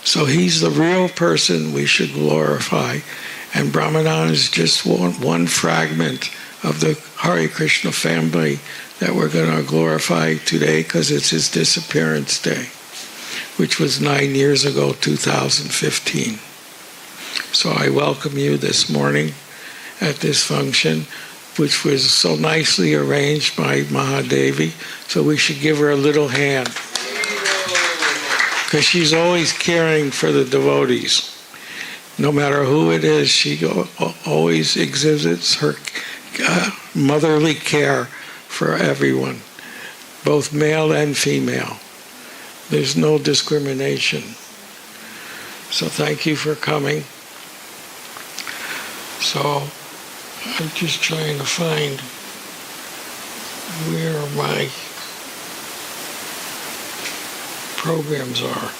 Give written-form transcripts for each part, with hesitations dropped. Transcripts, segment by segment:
So he's the real person we should glorify. And Brahmananda is just one fragment of the Hare Krishna family that we're going to glorify today because it's his disappearance day, which was 9 years ago, 2015. So I welcome you this morning at this function, which was so nicely arranged by Mahadevi. So we should give her a little hand, because she's always caring for the devotees. No matter who it is, she always exhibits her motherly care for everyone, both male and female. There's no discrimination. So thank you for coming. So I'm just trying to find where my programs are.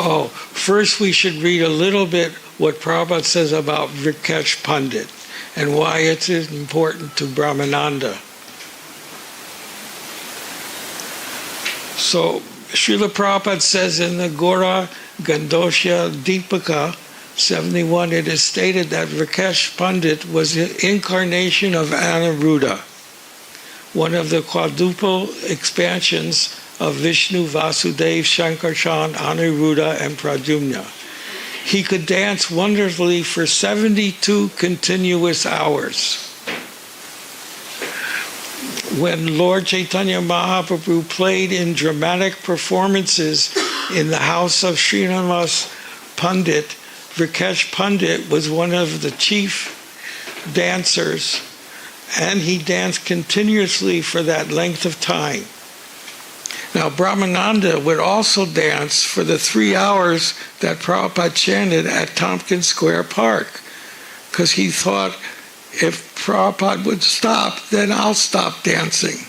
Oh, first we should read a little bit what Prabhupada says about Vesh Pundit and why it's important to Brahmananda. So Srila Prabhupada says in the Gora Gandosha Deepika 71, it is stated that Vesh Pundit was the incarnation of Aniruddha, one of the quadruple expansions of Vishnu, Vasudev, Shankarshan, Aniruddha, and Pradyumna. He could dance wonderfully for 72 continuous hours. When Lord Chaitanya Mahaprabhu played in dramatic performances in the house of Srinivas Pandit, Vesh Pundit was one of the chief dancers, and he danced continuously for that length of time. Now, Brahmananda would also dance for the 3 hours that Prabhupada chanted at Tompkins Square Park, because he thought if Prabhupada would stop, then I'll stop dancing.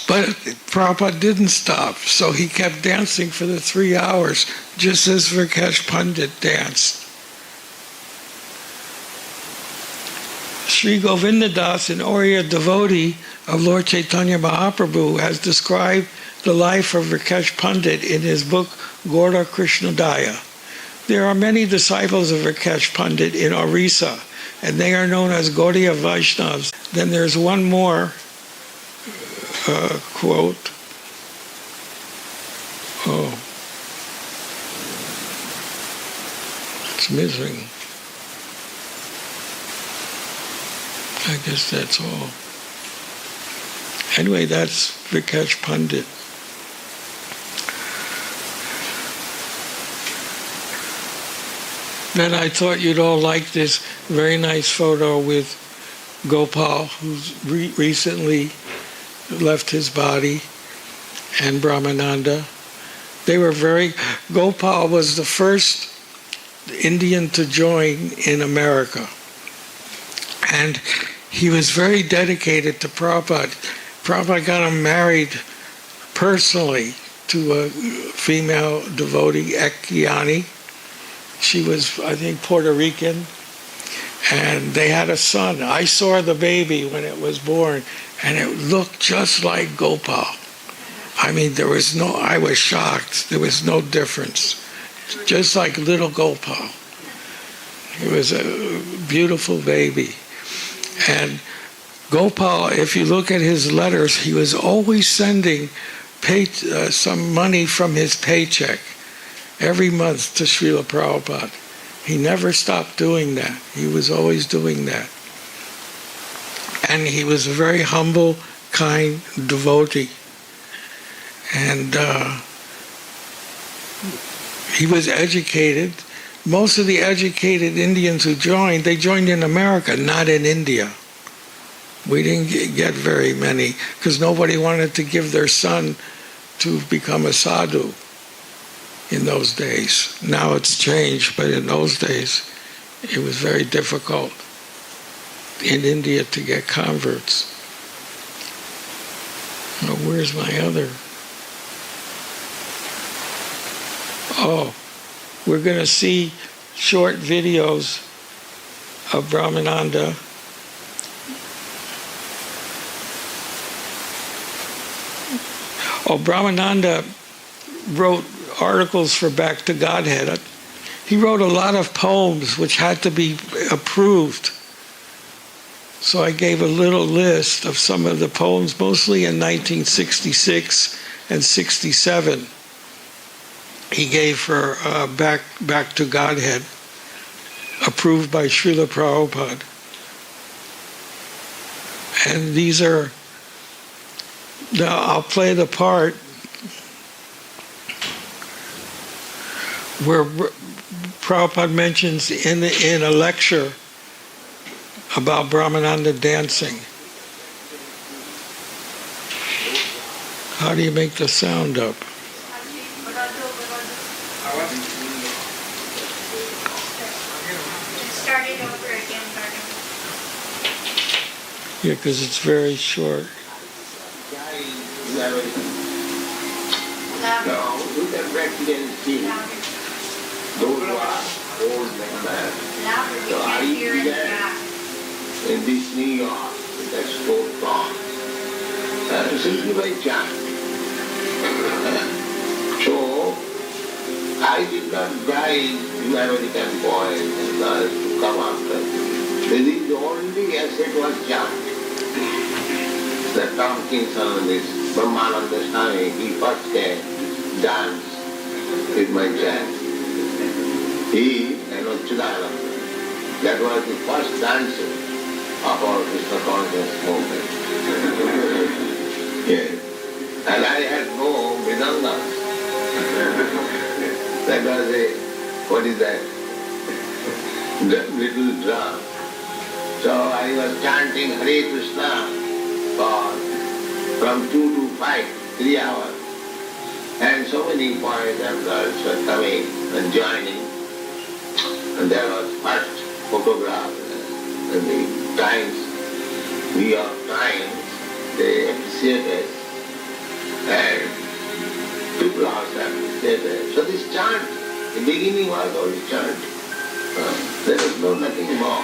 But Prabhupada didn't stop, so he kept dancing for the 3 hours, just as Vesh Pundit danced. Sri Govindadas, an Oriya devotee of Lord Chaitanya Mahaprabhu, has described the life of Vesh Pundit in his book Gaura Krishna Daya. There are many disciples of Vesh Pundit in Orissa, and they are known as Gaudiya Vaishnavas. Then there's one more quote. Oh, it's missing. I guess that's all. Anyway, that's Vesh Pundit. Then I thought you'd all like this very nice photo with Gopal, who's recently left his body, and Brahmananda. Gopal was the first Indian to join in America. And he was very dedicated to Prabhupada. Prabhupada got him married personally to a female devotee, Ekyani. She was, I think, Puerto Rican. And they had a son. I saw the baby when it was born, and it looked just like Gopal. I mean, I was shocked. There was no difference. Just like little Gopal. It was a beautiful baby. And Gopal, if you look at his letters, he was always sending some money from his paycheck every month to Srila Prabhupada. He never stopped doing that. He was always doing that. And he was a very humble, kind devotee. And he was educated. Most of the educated Indians who joined, they joined in America, not in India. We didn't get very many, because nobody wanted to give their son to become a sadhu in those days. Now it's changed, but in those days, it was very difficult in India to get converts. Now, where's my other? Oh, we're going to see short videos of Brahmananda. Oh, Brahmananda wrote articles for Back to Godhead. He wrote a lot of poems which had to be approved. So I gave a little list of some of the poems, mostly in 1966 and 67. He gave for Back to Godhead, approved by Srila Prabhupada. And these are, now I'll play the part where Prabhupada mentions in a lecture about Brahmananda dancing. How do you make the sound up? Start it over again, Gargamuni. Yeah, because it's very short. Now, you can practically see those who are old members. Louder, we So I can't hear in the began back. in this New York, that storefront, simply by chance. So, I did not guide you American boys and girls to come after. The only asset was chant. The Tom Kingston, this Brahmananda Swami, he first came, danced with my chant. He and Chidananda, that was the first dancing of our Krishna conscious movement. Yes. And I had no Vedanga. That was what is that? The little drum. So I was chanting Hare Krishna from 2 to 5, 3 hours. And so many boys and girls were coming and joining. And there was first photograph in the Times, New York Times, they appreciated. And people also appreciated. So this chant, the beginning was only chant. There was nothing more.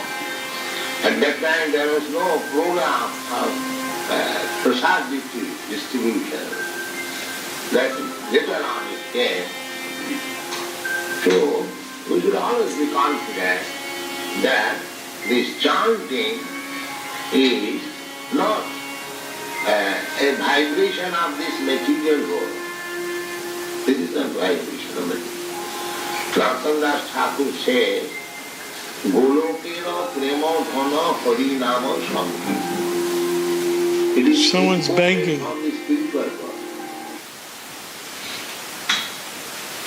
At that time there was no program of prasad distribution. That later on it came. So we should always be confident that this chanting is not a vibration of this material world. This is not vibration of material. Narottam Thakur says, Golokera prema dhana hari nama sankirtan. It is Someone's banging. from the spiritual world.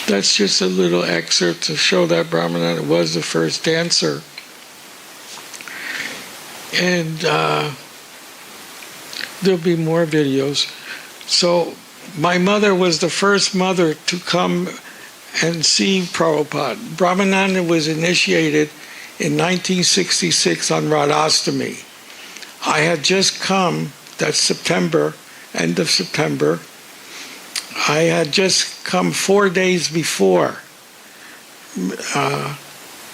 That's just a little excerpt to show that Brahmananda was the first dancer. And there'll be more videos. So my mother was the first mother to come and see Prabhupada. Brahmananda was initiated in 1966 on Radhastami. I had just come, that's September, end of September. I had just come 4 days before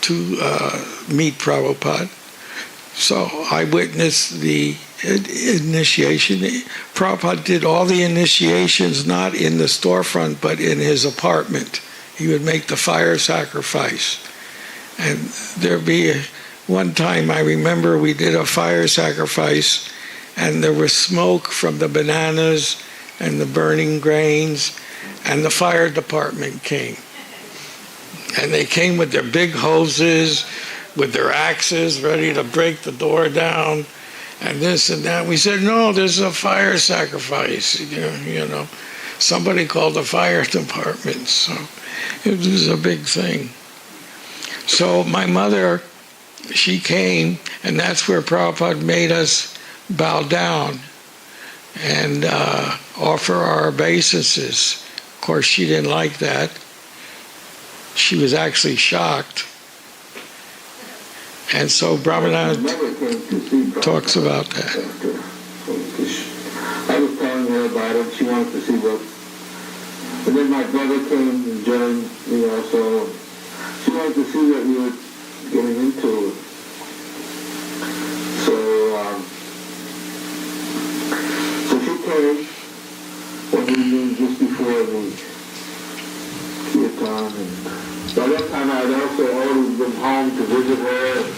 to meet Prabhupada. So I witnessed the initiation. Prabhupada did all the initiations not in the storefront but in his apartment. He would make the fire sacrifice. And there'd be one time I remember we did a fire sacrifice and there was smoke from the bananas and the burning grains, and the fire department came. And they came with their big hoses, with their axes, ready to break the door down, and this and that. We said, no, this is a fire sacrifice. You know, somebody called the fire department. So it was a big thing. So my mother, she came, and that's where Prabhupada made us bow down and offer our obeisances. Of course, she didn't like that. She was actually shocked. And so Brahmananda talks about that. I was telling her about it. She wanted to see what. And then my brother came and joined me also. She wanted to see what we were getting into. So she came when we moved care of the kirtan. And by that time I had also already been home to visit her. And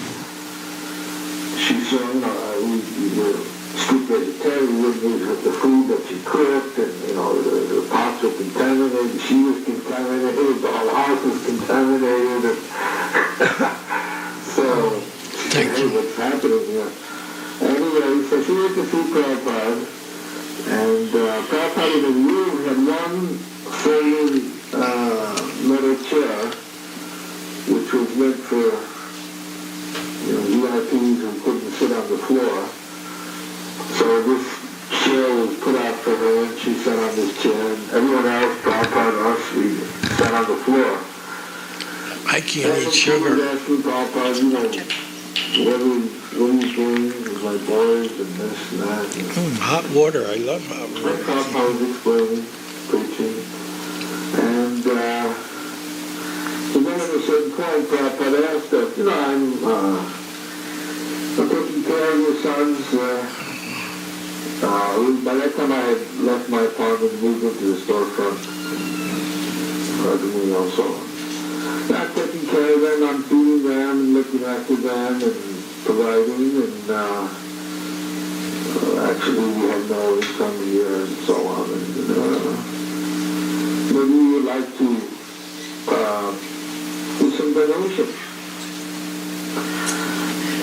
she said, we were strict vegetarian, we wouldn't eat the food that she cooked, and the pots were contaminated, she was contaminated, the whole house was contaminated. So, Thank you. What's happening here? Anyway, so she went to see Prabhupada, and Prabhupada in the room had one folding metal chair, which was meant for VIPs who couldn't sit on the floor. So this chair was put out for her, and she sat on this chair, and everyone else, Prabhupada and us, we sat on the floor. I can't eat sugar. I was asking Prabhupada, what are you doing with my boys and this and that. Hot water. I love hot So water. Prabhupada was explaining, preaching, and then at a certain point, Prabhupada asked us, I'm taking care of your sons. By that time I had left my apartment and moved into the storefront. Gargamuni also. I'm taking care of them, I'm feeding them and looking after them and providing, and actually we have no income here and so on. And maybe you would like to do some donation.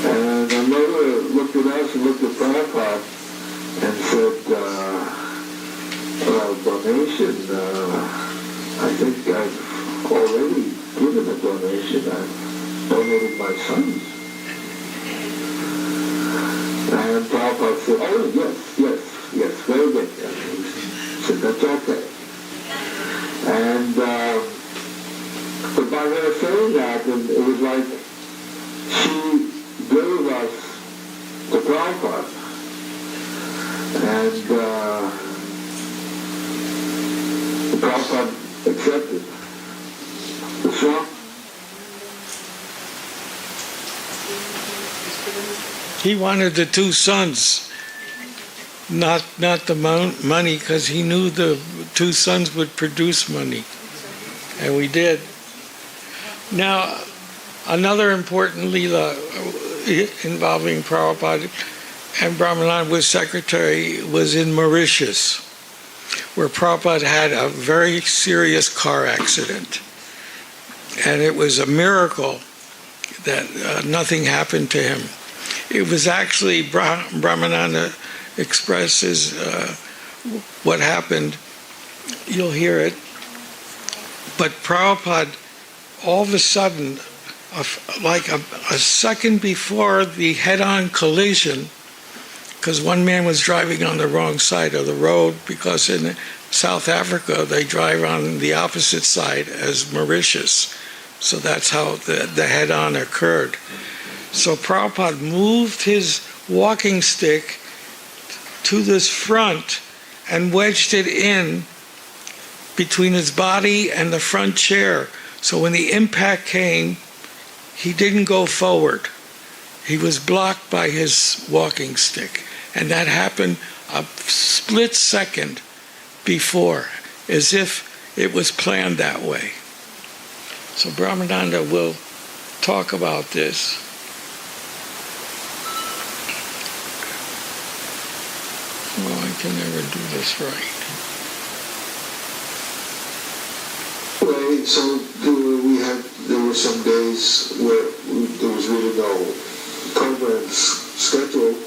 And my mother looked at us and looked at Prabhupada and said, donation, I think I've already given a donation. I've donated my sons. And Prabhupada said, yes, very good. And he said, that's okay. And, but by her saying that, and it was like she gave us to Prabhupada. And Prabhupada accepted the swamp. He wanted the two sons, not the money, because he knew the two sons would produce money, and we did. Now, another important lila involving Prabhupada and Brahmananda was secretary was in Mauritius, where Prabhupada had a very serious car accident. And it was a miracle that nothing happened to him. It was actually, Brahmananda expresses what happened. You'll hear it. But Prabhupada, all of a sudden, like a second before the head-on collision, because one man was driving on the wrong side of the road, because in South Africa they drive on the opposite side as Mauritius. So that's how the head-on occurred. So Prabhupada moved his walking stick to this front and wedged it in between his body and the front chair. So when the impact came, he didn't go forward. He was blocked by his walking stick. And that happened a split second before, as if it was planned that way. So Brahmananda will talk about this. Well, I can never do this right. Anyway, so there were some days where there was really no programs scheduled.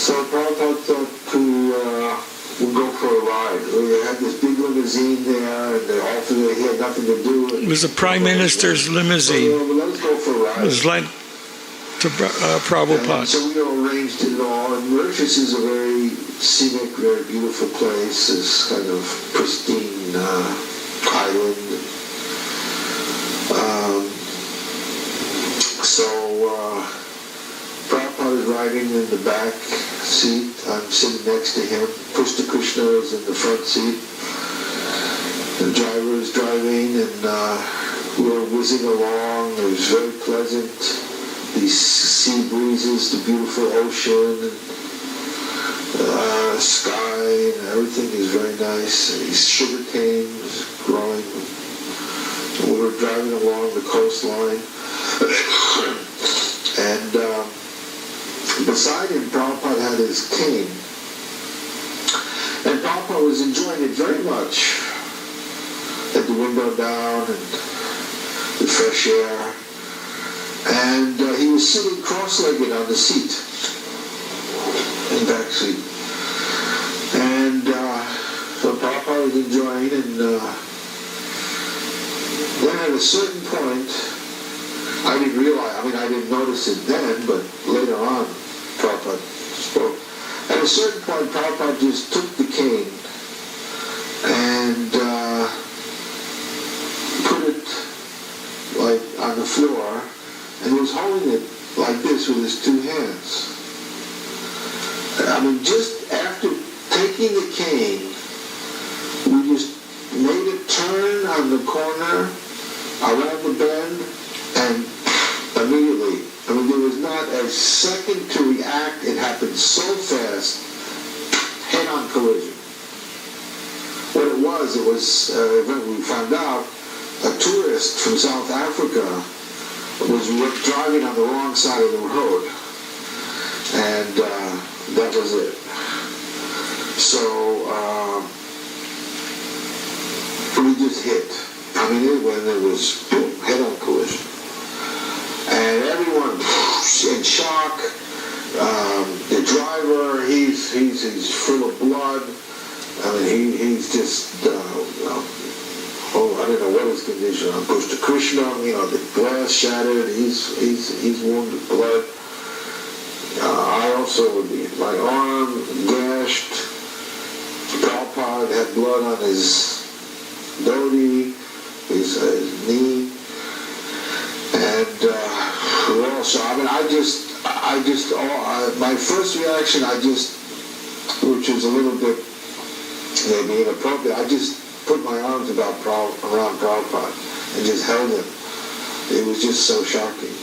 So Prabhupada thought we'll go for a ride. We had this big limousine there, and he had nothing to do. It was the Prime Minister's limousine. So, let's go for a ride. It was lent to Prabhupada. And so we arranged it all. And Mauritius is a very scenic, very beautiful place. It's kind of pristine island. Prabhupada is riding in the back seat. I'm sitting next to him. Krishna is in the front seat. The driver is driving, and we were whizzing along. It was very pleasant. These sea breezes, the beautiful ocean. sky, and everything is very nice. And these sugar canes growing. We were driving along the coastline, and beside him, Prabhupada had his cane. And Prabhupada was enjoying it very much. Had the window down and the fresh air. And he was sitting cross-legged on the seat, in the back seat. And so Prabhupada was enjoying, and then at a certain point, I didn't realize, I didn't notice it then, but later on, Prabhupada spoke. At a certain point, Prabhupada just took the cane and put it like on the floor, and was holding it like this with his two hands. Just after taking the cane, we just made it turn on the corner, around the bend, and immediately, there was not a second to react. It happened so fast, head-on collision. What it was, when we found out, a tourist from South Africa was driving on the wrong side of the road, and that was it. So we just hit. When there was boom, head-on collision, and everyone in shock. The driver, he's full of blood. He's just I don't know what his condition. I'm pushed to Krishna. The glass shattered. He's wounded, blood. I also, my arm gashed. Prabhupada had blood on his dhoti, his knee, and my first reaction, which was a little bit maybe inappropriate, I just put my arms around Prabhupada and just held him. It was just so shocking.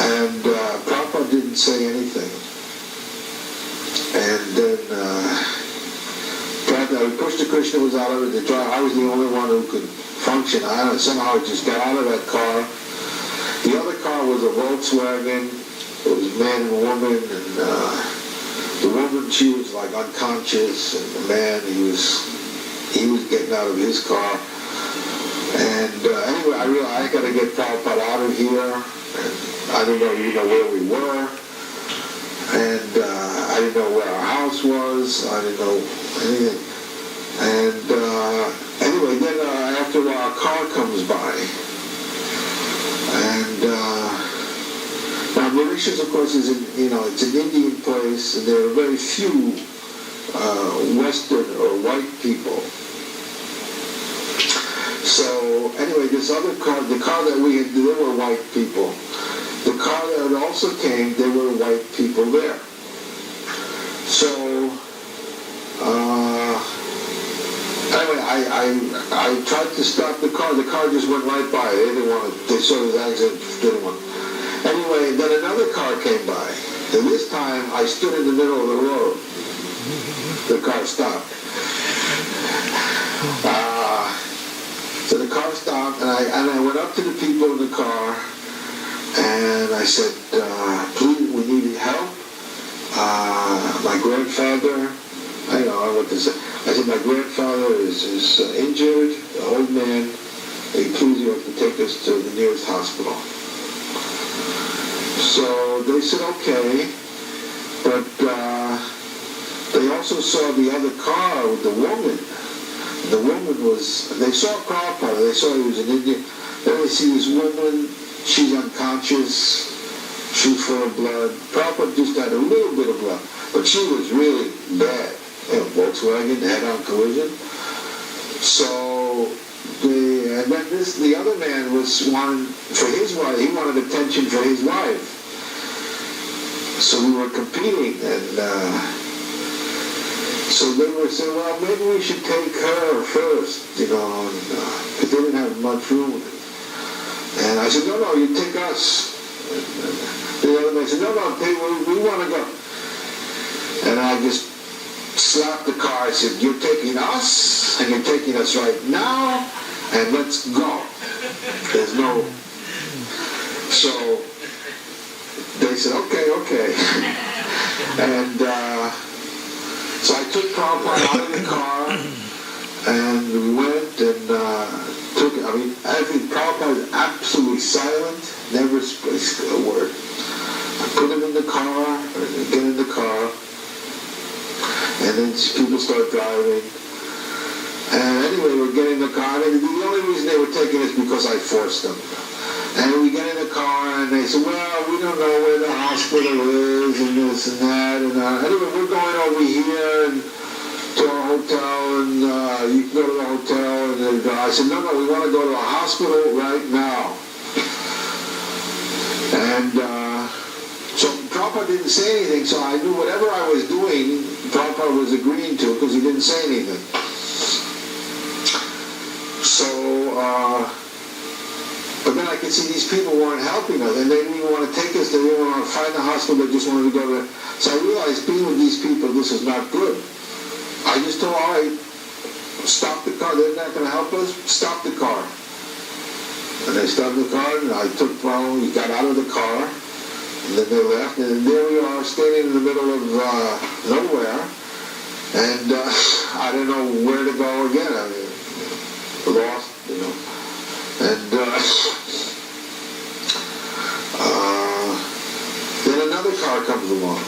And Prabhupada didn't say anything. And then Krishna was out of it. I was the only one who could function. Somehow I just got out of that car. The other car was a Volkswagen. It was a man and a woman, and the woman, she was like unconscious, and the man, he was getting out of his car. And anyway, I realized I got to get Prabhupada out of here. And I didn't know where we were, and I didn't know where our house was. I didn't know anything. And anyway, then after a while, a car comes by, and now Mauritius, of course, is it's an Indian place, and there are very few Western or white people. So anyway, this other car, the car that we had, there were white people. The car that also came, there were white people there. So anyway, I tried to stop the car. The car just went right by. They didn't want to. They saw this accident. Didn't want. Anyway, then another car came by. And this time, I stood in the middle of the road. The car stopped. So the car stopped, and I went up to the people in the car, and I said, "Please, we need help. My grandfather." I don't know what to say. I said, "My grandfather is injured, an old man. Please, you have to take us to the nearest hospital." So they said, "Okay," but they also saw the other car with the woman. The woman they saw Prabhupada, they saw he was an Indian. Then they see this woman, she's unconscious, she's full of blood. Prabhupada just had a little bit of blood, but she was really bad. Volkswagen, head-on collision. So, and then the other man wanted, for his wife, he wanted attention for his wife. So we were competing, and so they were saying, well, maybe we should take her first, because they didn't have much room. And I said, no, you take us. And the other man said, no, we want to go. And I just slapped the car. I said, "You're taking us, and you're taking us right now, and let's go." There's no... So they said, okay. And so I took Prabhupada out of the car, and we went and took, Prabhupada was absolutely silent, never spoke a word. I put him in the car, get in the car, and then people start driving. And anyway, we're getting in the car, and the only reason they were taking us because I forced them. And we get in the car, and they said, "Well, we don't know where the hospital is, and this and that." And anyway, we're going over here and to our hotel, and you can go to the hotel. And I said, "No, we want to go to a hospital right now." And so Prabhupada didn't say anything, so I knew whatever I was doing, Prabhupada was agreeing to, because he didn't say anything. So, but then I could see these people weren't helping us, and they didn't even want to take us. They didn't want to find the hospital. They just wanted to go to. So I realized being with these people, this is not good. I just told, "All right, stop the car. They're not going to help us. Stop the car." And they stopped the car, and I took Prabhu. We got out of the car, and then they left, and there we are, standing in the middle of nowhere, and I didn't know where to go again. I mean, lost, you know. And then another car comes along,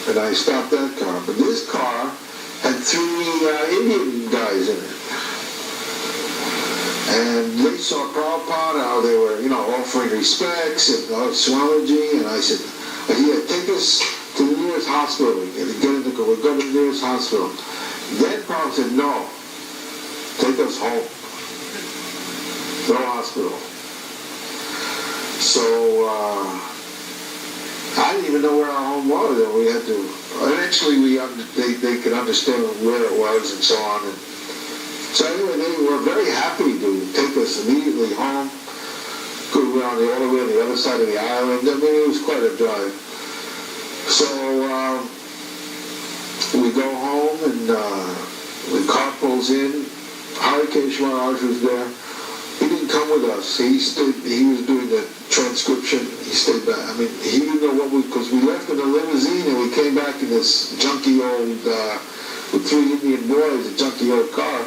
and I stopped that car. But this car had 3 Indian guys in it. And they saw Prabhupada, how they were, offering respects, and Swamiji, and I said, "Yeah, take us to the nearest hospital. We'll go to the nearest hospital." Then Prabhupada said, "No, take us home. No hospital." So I didn't even know where our home was, and we had to. Eventually, they could understand where it was and so on. And so anyway, they were very happy to take us immediately home. Go around all the way on the other side of the island. I mean, it was quite a drive. So we go home, and the car pulls in. Harikesh Maharaj was there. He didn't come with us. He was doing the transcription. He stayed back. I mean, he didn't know because we left in a limousine and we came back in this junky old, with 3 Indian boys, a junky old car.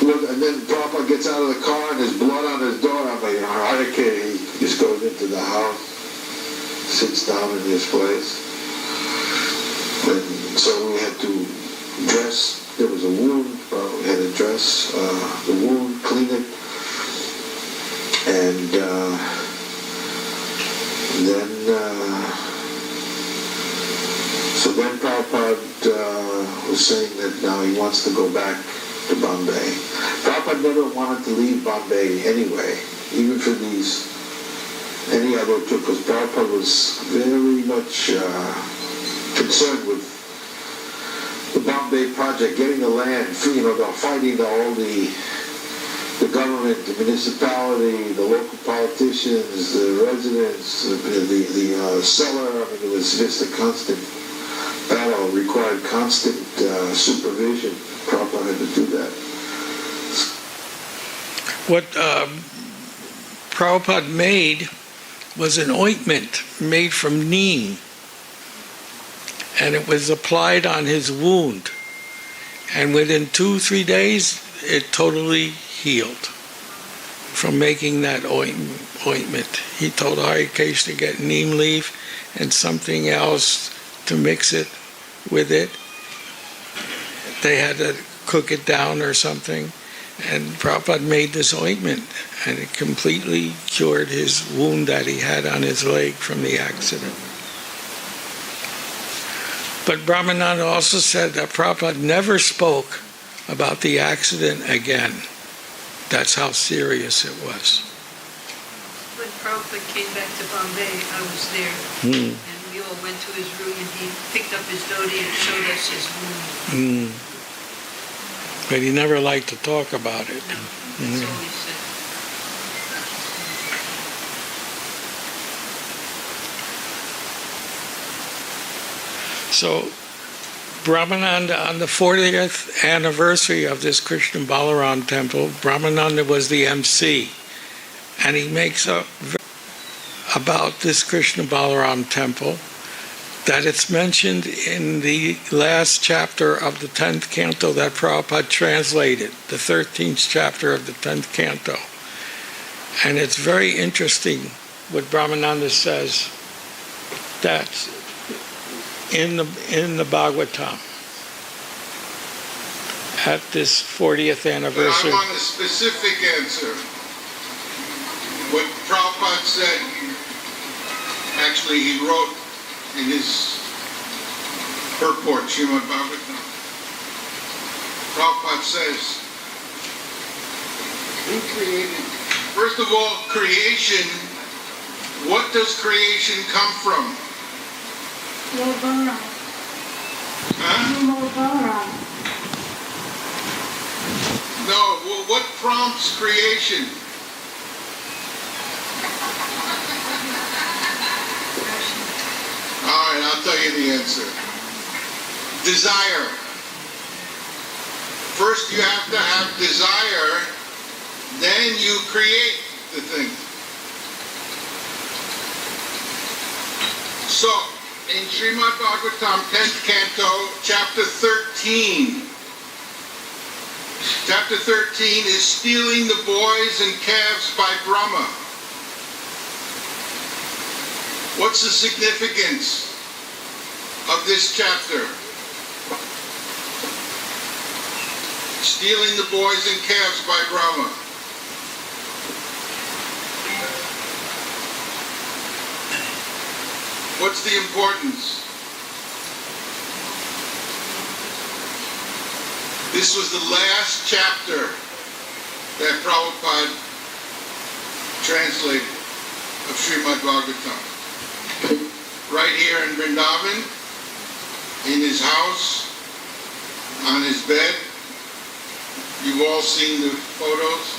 And then Prabhupada gets out of the car and there's blood on his door. I'm like, "Okay." He just goes into the house, sits down in his place. And so we had to dress. There was a wound. We had to dress the wound, clean it, and then Prabhupada was saying that now he wants to go back to Bombay. Prabhupada never wanted to leave Bombay anyway, even for any other trip, because Prabhupada was very much concerned with the Bombay project, getting the land, fighting all the government, the municipality, the local politicians, the residents, the seller. I mean, it was just a constant battle, required constant supervision. Prabhupada had to do that. What Prabhupada made was an ointment made from neem, and it was applied on his wound, and within 2-3 days it totally healed from making that ointment. He told Harikesh to get neem leaf and something else to mix it with it. They had to cook it down or something, and Prabhupada made this ointment, and it completely cured his wound that he had on his leg from the accident. But Brahmananda also said that Prabhupada never spoke about the accident again. That's how serious it was. When Prabhupada came back to Bombay, I was there, and we all went to his room, and he picked up his dhoti and showed us his wound. But he never liked to talk about it. That's all he said. So Brahmananda, on the 40th anniversary of this Krishna Balaram temple, Brahmananda was the MC, and he makes about this Krishna Balaram temple that it's mentioned in the last chapter of the 10th canto that Prabhupada translated, the 13th chapter of the 10th canto. And it's very interesting what Brahmananda says that's in the Bhagavatam at this 40th anniversary. But I want a specific answer. What Prabhupada said, actually he wrote in his purport, Srimad Bhagavatam. Prabhupada says, who created? First of all, creation, what does creation come from? Lord Balaram. Huh? Lord Balaram. No, well, what prompts creation? All right, I'll tell you the answer. Desire. First you have to have desire, then you create the thing. So, in Srimad Bhagavatam, 10th canto, chapter 13. Chapter 13 is stealing the boys and calves by Brahma. What's the significance of this chapter? Stealing the boys and calves by Brahma. What's the importance? This was the last chapter that Prabhupada translated of Srimad Bhagavatam. Right here in Vrindavan, in his house, on his bed. You've all seen the photos.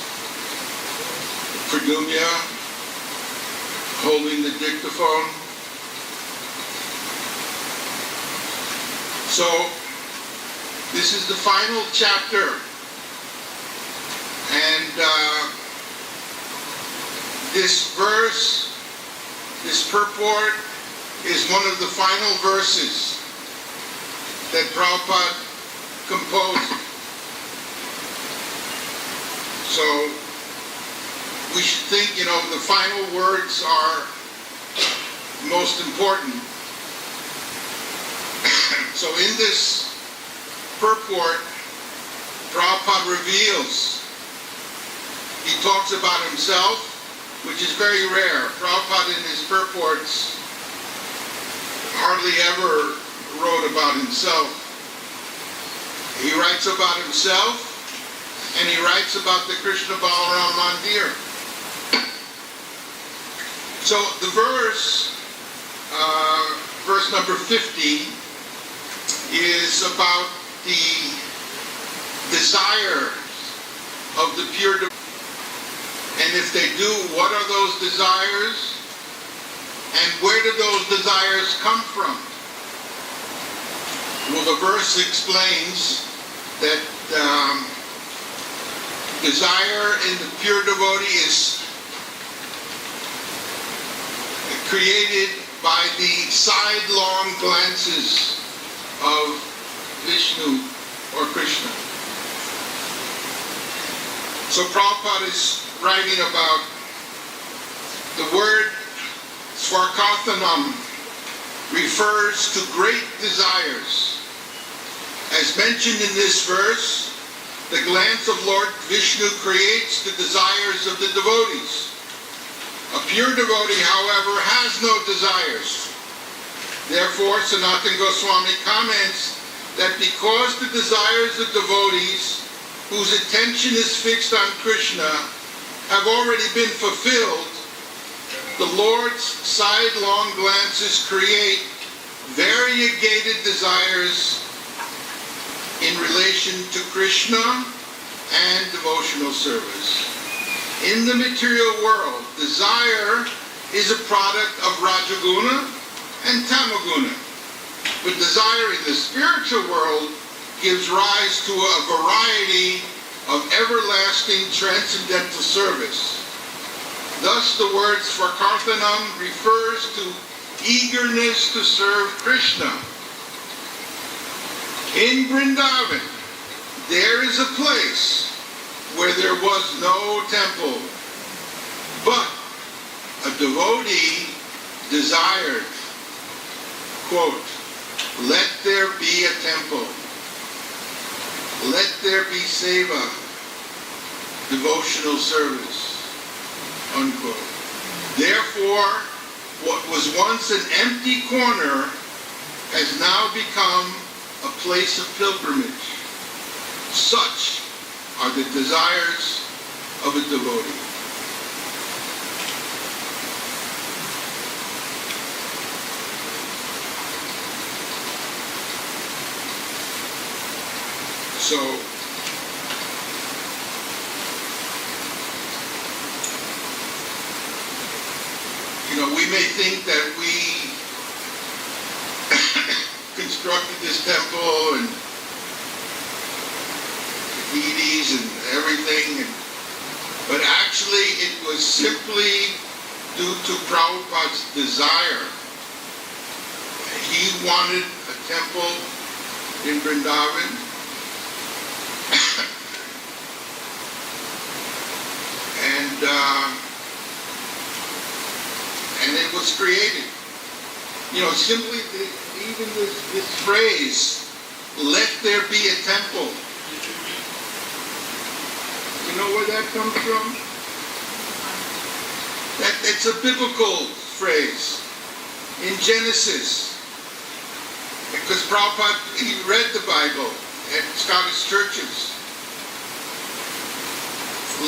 Pradumya holding the dictaphone. So, this is the final chapter. And this verse, this purport, is one of the final verses that Prabhupada composed. So we should think, the final words are most important. So in this purport, Prabhupada reveals, he talks about himself, which is very rare. Prabhupada in his purports hardly ever wrote about himself. He writes about himself, and he writes about the Krishna Balaram Mandir. So the verse number 50, is about the desires of the pure devotees. And if they do, what are those desires? And where do those desires come from? Well, the verse explains that desire in the pure devotee is created by the sidelong glances of Vishnu or Krishna. So Prabhupada is writing about the word Swarkarthanam refers to great desires. As mentioned in this verse, the glance of Lord Vishnu creates the desires of the devotees. A pure devotee, however, has no desires. Therefore, Sanatana Goswami comments that because the desires of devotees whose attention is fixed on Krishna have already been fulfilled, the Lord's sidelong glances create variegated desires in relation to Krishna and devotional service. In the material world, desire is a product of Rajaguna and Tamaguna. But desire in the spiritual world gives rise to a variety of everlasting transcendental service. Thus the words for Karthanam refers to eagerness to serve Krishna. In Vrindavan, there is a place where there was no temple, but a devotee desired, quote, "Let there be a temple. Let there be seva, devotional service," unquote. Therefore, what was once an empty corner has now become a place of pilgrimage. Such are the desires of a devotee. So, we may think that we constructed this temple and deities and everything, but actually it was simply due to Prabhupada's desire. He wanted a temple in Vrindavan, and it was created. Simply even this phrase, "Let there be a temple." You know where that comes from? It's a biblical phrase in Genesis. Because Prabhupada, he read the Bible at Scottish churches.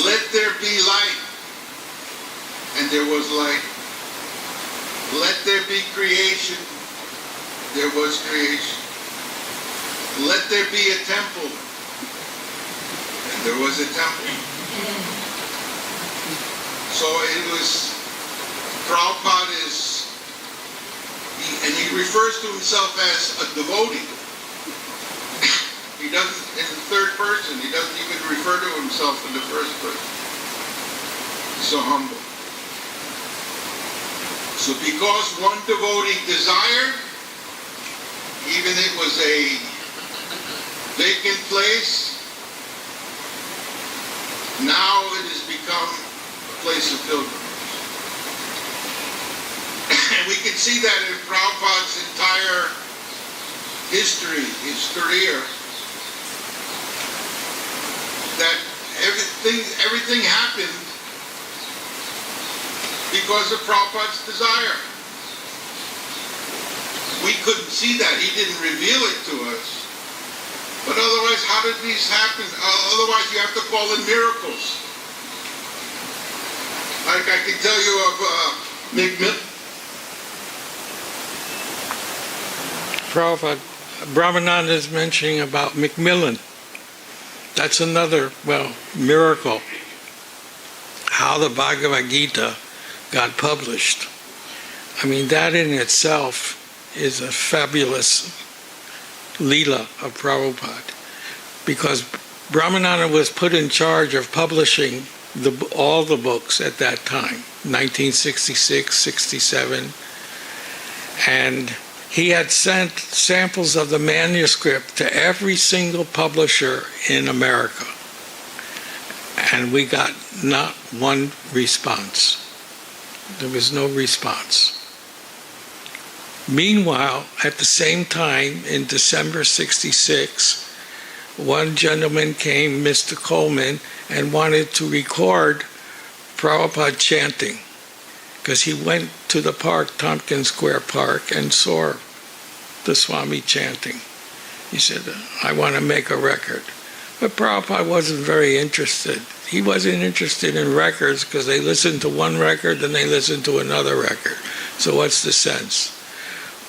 "Let there be light," and there was light. "Let there be creation," there was creation. "Let there be a temple," and there was a temple. So it was, Prabhupada he refers to himself as a devotee. He doesn't, in the third person, he doesn't even refer to himself in the first person. He's so humble. So because one devotee desired, even it was a vacant place, now it has become a place of pilgrimage. And we can see that in Prabhupada's entire history, his career, that everything happened because of Prabhupada's desire. We couldn't see that. He didn't reveal it to us. But otherwise, how did these happen? Otherwise, you have to call in miracles. Like I can tell you of Prabhupada, Brahmananda is mentioning about Macmillan. That's another, miracle. How the Bhagavad Gita got published. I mean, that in itself is a fabulous Leela of Prabhupada. Because Brahmananda was put in charge of publishing all the books at that time, 1966, 67. And he had sent samples of the manuscript to every single publisher in America. And we got not one response. There was no response. Meanwhile, at the same time, in December 66, one gentleman came, Mr. Coleman, and wanted to record Prabhupada chanting. Because he went to the park, Tompkins Square Park, and saw the Swami chanting. He said, "I want to make a record." But Prabhupada wasn't very interested. He wasn't interested in records because they listened to one record, then they listened to another record. So what's the sense?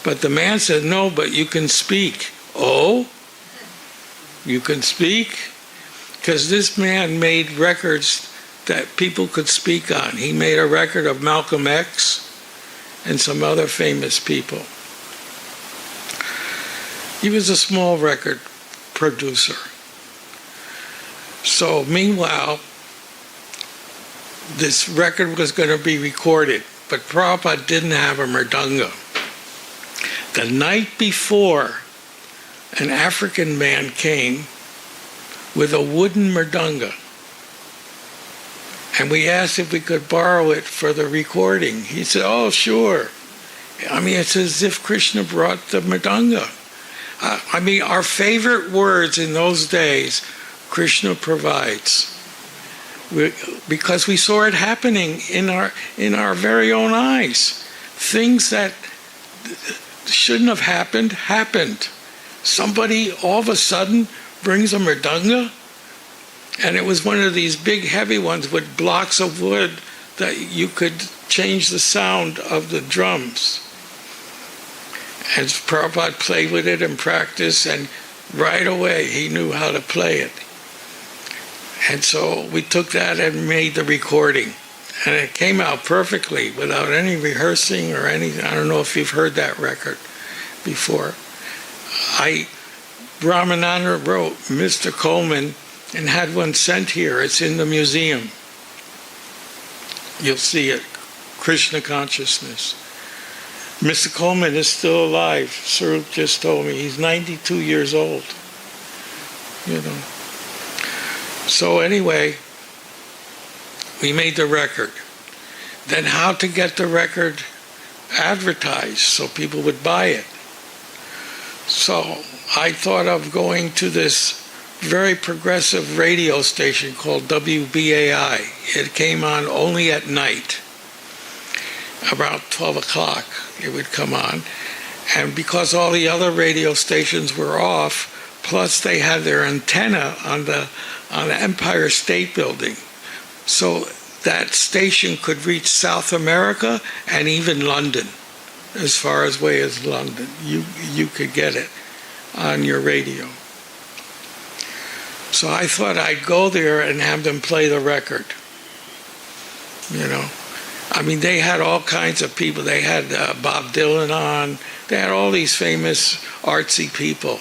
But the man said, "No, but you can speak." "Oh? You can speak?" Because this man made records that people could speak on. He made a record of Malcolm X and some other famous people. He was a small record producer. So meanwhile, this record was going to be recorded, but Prabhupada didn't have a mridanga. The night before, an African man came with a wooden mridanga, and we asked if we could borrow it for the recording. He said, "Oh, sure." I mean, it's as if Krishna brought the mridanga. I mean, our favorite words in those days, Krishna provides. Because we saw it happening in our very own eyes. Things that shouldn't have happened, happened. Somebody all of a sudden brings a mridanga, and it was one of these big heavy ones with blocks of wood that you could change the sound of the drums. And Prabhupada played with it and practiced, and right away he knew how to play it. And so we took that and made the recording. And it came out perfectly without any rehearsing or anything. I don't know if you've heard that record before. Brahmananda wrote Mr. Coleman and had one sent here. It's in the museum. You'll see it. Krishna Consciousness. Mr. Coleman is still alive. Sarup just told me. He's 92 years old. You know. So anyway, we made the record. Then how to get the record advertised so people would buy it. So I thought of going to this very progressive radio station called WBAI. It came on only at night. About 12 o'clock it would come on. And because all the other radio stations were off, plus they had their antenna on the Empire State Building. So that station could reach South America and even London, as far away as London. You could get it on your radio. So I thought I'd go there and have them play the record. You know, I mean, they had all kinds of people. They had Bob Dylan on. They had all these famous artsy people.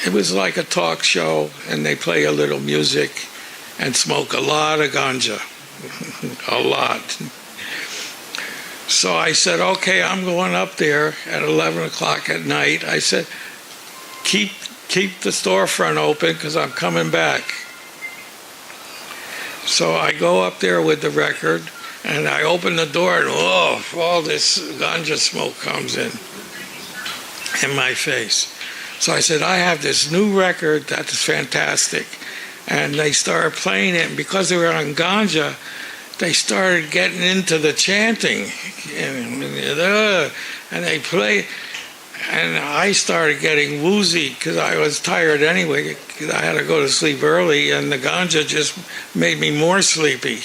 It was like a talk show, and they play a little music and smoke a lot of ganja. A lot. So I said, okay, I'm going up there at 11 o'clock at night. I said, keep the storefront open because I'm coming back. So I go up there with the record, and I open the door, and all this ganja smoke comes in my face. So I said, I have this new record that's fantastic. And they started playing it, and because they were on ganja, they started getting into the chanting. And they played, and I started getting woozy because I was tired anyway, because I had to go to sleep early, and the ganja just made me more sleepy.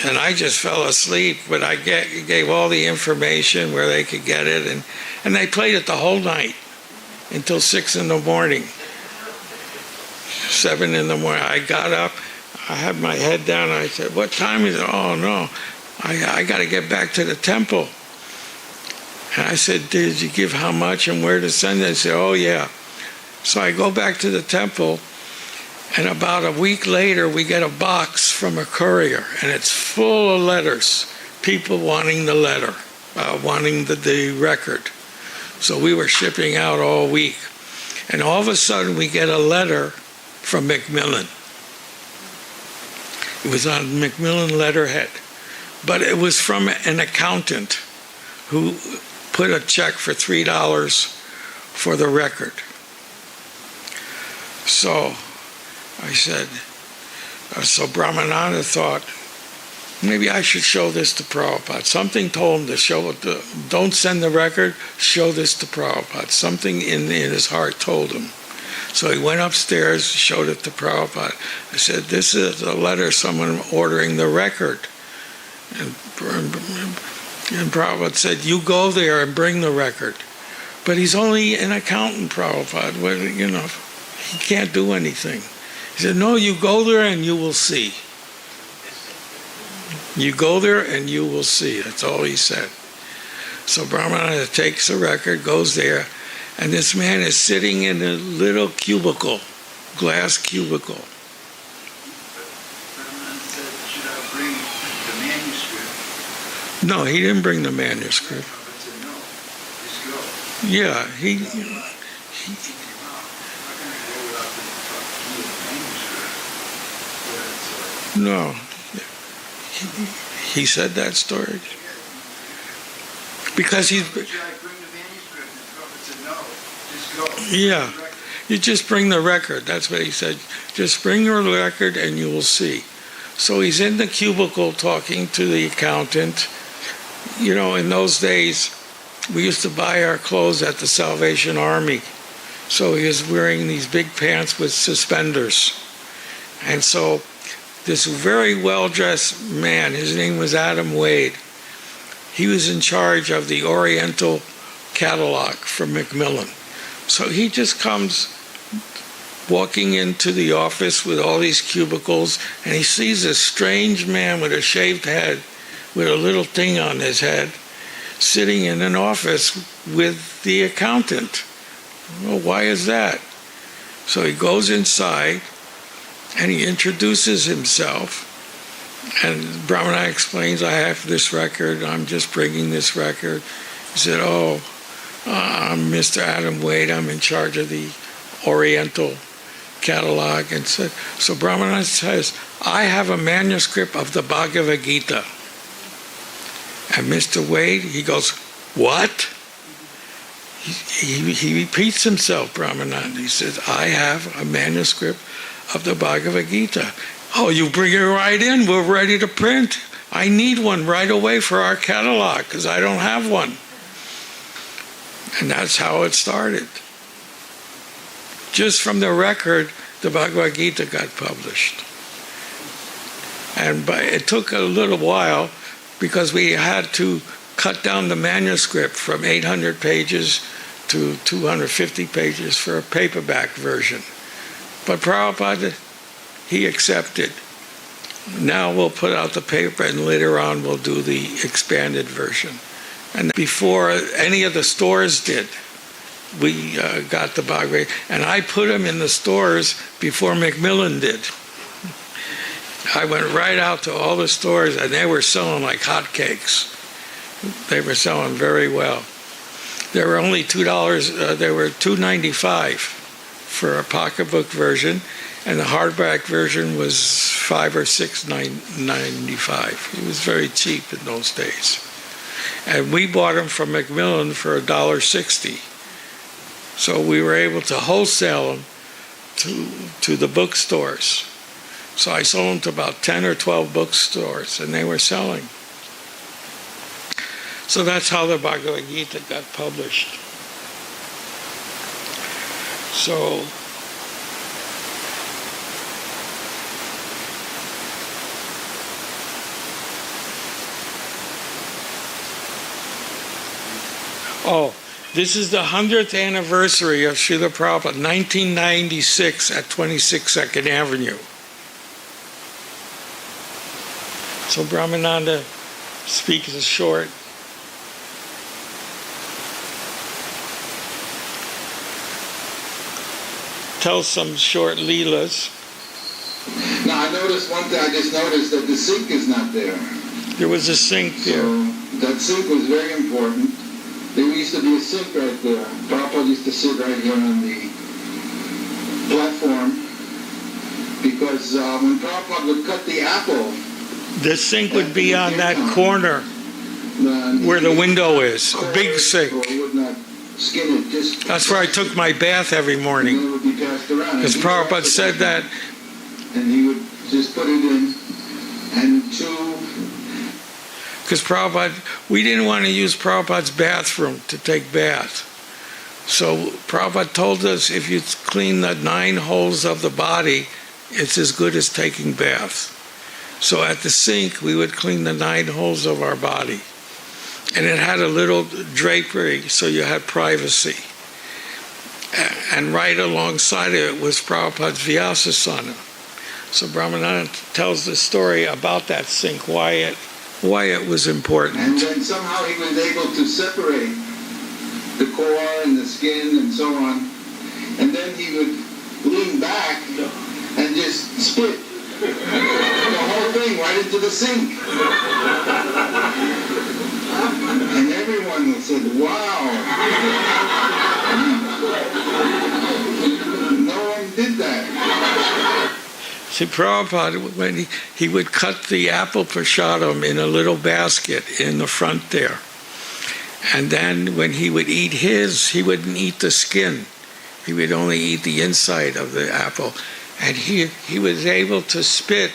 And I just fell asleep, but I gave all the information where they could get it, and they played it the whole night until 6 in the morning. 7 in the morning. I got up, I had my head down, and I said, what time is it? Oh no, I got to get back to the temple. And I said, did you give how much and where to send it? They said, oh yeah. So I go back to the temple, and about a week later we get a box from a courier, and it's full of letters, people wanting the letter, wanting the record. So we were shipping out all week. And all of a sudden we get a letter from Macmillan. It was on Macmillan letterhead. But it was from an accountant who put a check for $3 for the record. So I said, so Brahmananda thought, maybe I should show this to Prabhupada. Something told him to show it to, don't send the record, show this to Prabhupada. Something in his heart told him. So he went upstairs, showed it to Prabhupada. I said, this is a letter, someone ordering the record. And Prabhupada said, you go there and bring the record. But he's only an accountant, Prabhupada. Well, you know, he can't do anything. He said, no, you go there and you will see. You go there and you will see. That's all he said. So Brahmananda takes the record, goes there, And this man is sitting in a little cubicle, glass cubicle. Brahmananda said, should I bring the manuscript? No, he didn't bring the manuscript. Prabhupada said, no, just go. Yeah, he How can I go without the manuscript? no. He said that story. Because he's, Should I bring the manuscript? And Prabhupada said, no, just go. yeah, you just bring the record. That's what he said. Just bring your record and you will see. So he's in the cubicle talking to the accountant. You know, in those days, we used to buy our clothes at the Salvation Army. So he was wearing these big pants with suspenders. And so this very well-dressed man, his name was Adam Wade, he was in charge of the Oriental catalog from Macmillan. So he just comes walking into the office with all these cubicles, and he sees a strange man with a shaved head, with a little thing on his head, sitting in an office with the accountant. Well, why is that? So he goes inside, and he introduces himself. And Brahmananda explains, I have this record, I'm just bringing this record. He said, I'm Mr. Adam Wade, I'm in charge of the Oriental catalog. And so Brahmananda says, I have a manuscript of the Bhagavad Gita. And Mr. Wade, he goes, what? He repeats himself, Brahmananda. He says, I have a manuscript of the Bhagavad Gita. Oh, you bring it right in. We're ready to print. I need one right away for our catalog because I don't have one. And that's how it started. Just from the record, the Bhagavad Gita got published. But it took a little while because we had to cut down the manuscript from 800 pages to 250 pages for a paperback version. But Prabhupada, he accepted. Now we'll put out the paper and later on we'll do the expanded version. And before any of the stores did, we got the Bhagavad. And I put them in the stores before Macmillan did. I went right out to all the stores and they were selling like hotcakes. They were selling very well. They were only $2, they were $2.95 for a pocketbook version, and the hardback version was $5 or $6.95. It was very cheap in those days. And we bought them from Macmillan for $1.60. So we were able to wholesale them to the bookstores. So I sold them to about 10 or 12 bookstores, and they were selling. So that's how the Bhagavad Gita got published. So this is the 100th anniversary of Srila Prabhupada, 1996 at 26 2nd Avenue. So Brahmananda speaks short. Tells some short leelas. Now I noticed one thing, I just noticed that the sink is not there. There was a sink there. So that sink was very important. There used to be a sink right there. Prabhupada used to sit right here on the platform because when Prabhupada would cut the apple, the sink would be on that corner where the window is, a big sink. Skin it just. That's where I took my bath every morning. And it would be passed around. Because Prabhupada said that. And he would just put it in and chew. Because Prabhupada, we didn't want to use Prabhupada's bathroom to take bath. So Prabhupada told us if you clean the 9 holes of the body, it's as good as taking bath. So at the sink, we would clean the 9 holes of our body. And it had a little drapery, so you had privacy. And right alongside of it was Prabhupada's Vyasasana. So Brahmananda tells the story about that sink, why it was important. And then somehow he was able to separate the core and the skin and so on. And then he would lean back and just spit the whole thing right into the sink. And everyone said, wow. No one did that. See, Prabhupada, when he would cut the apple prasadam in a little basket in the front there. And then when he would eat his, he wouldn't eat the skin. He would only eat the inside of the apple. And he was able to spit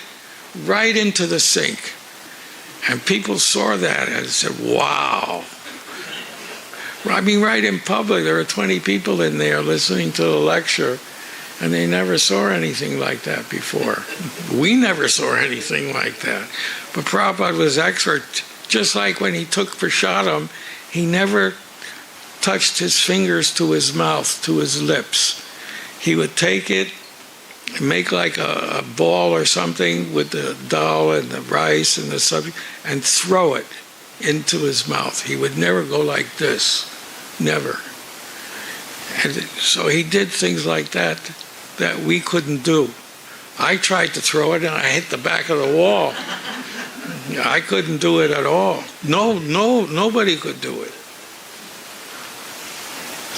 right into the sink. And people saw that and said, wow. I mean, right in public, there were 20 people in there listening to the lecture, and they never saw anything like that before. We never saw anything like that. But Prabhupada was expert. Just like when he took prasadam, he never touched his fingers to his mouth, to his lips. He would take it, make like a ball or something with the dal and the rice and the subject, and throw it into his mouth. He would never go like this, never. And so he did things like that that we couldn't do. I tried to throw it and I hit the back of the wall. I couldn't do it at all. Nobody could do it.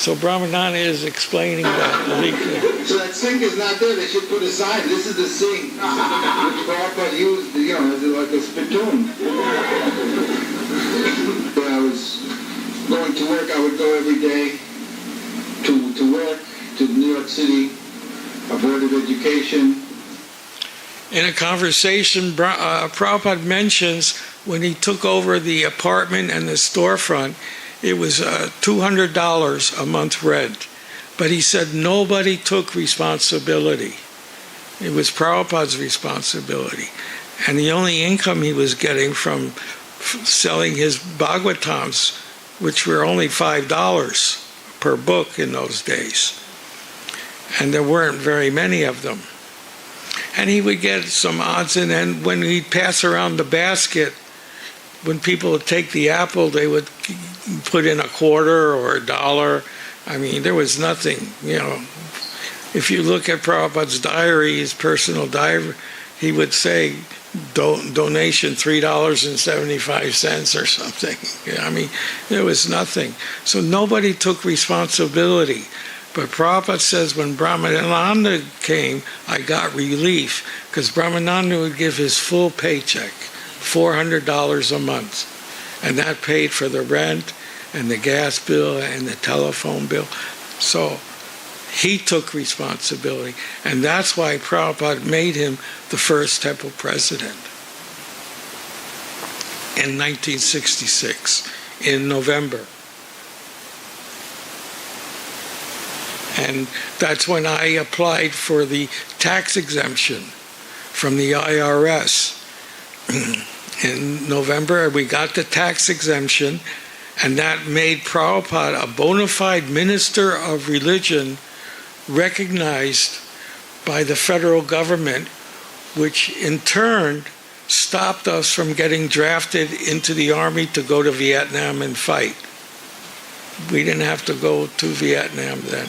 So Brahmananda is explaining that. So that sink is not there. They should put a sign. This is the sink, which Prabhupada used, as like a spittoon. When I was going to work, I would go every day to work to New York City, a Board of Education. In a conversation, Prabhupada mentions when he took over the apartment and the storefront, it was $200 a month rent. But he said nobody took responsibility. It was Prabhupada's responsibility. And the only income he was getting from selling his Bhagavatams, which were only $5 per book in those days. And there weren't very many of them. And he would get some odds and ends. When he'd pass around the basket, when people would take the apple, they would put in a quarter or $1. I mean, there was nothing, If you look at Prabhupada's diary, his personal diary, he would say, donation $3.75 or something. I mean, there was nothing. So nobody took responsibility. But Prabhupada says when Brahmananda came, I got relief, because Brahmananda would give his full paycheck, $400 a month. And that paid for the rent and the gas bill and the telephone bill. So he took responsibility. And that's why Prabhupada made him the first temple president in 1966, in November. And that's when I applied for the tax exemption from the IRS. In November, we got the tax exemption, and that made Prabhupada a bona fide minister of religion recognized by the federal government, which in turn stopped us from getting drafted into the army to go to Vietnam and fight. We didn't have to go to Vietnam then,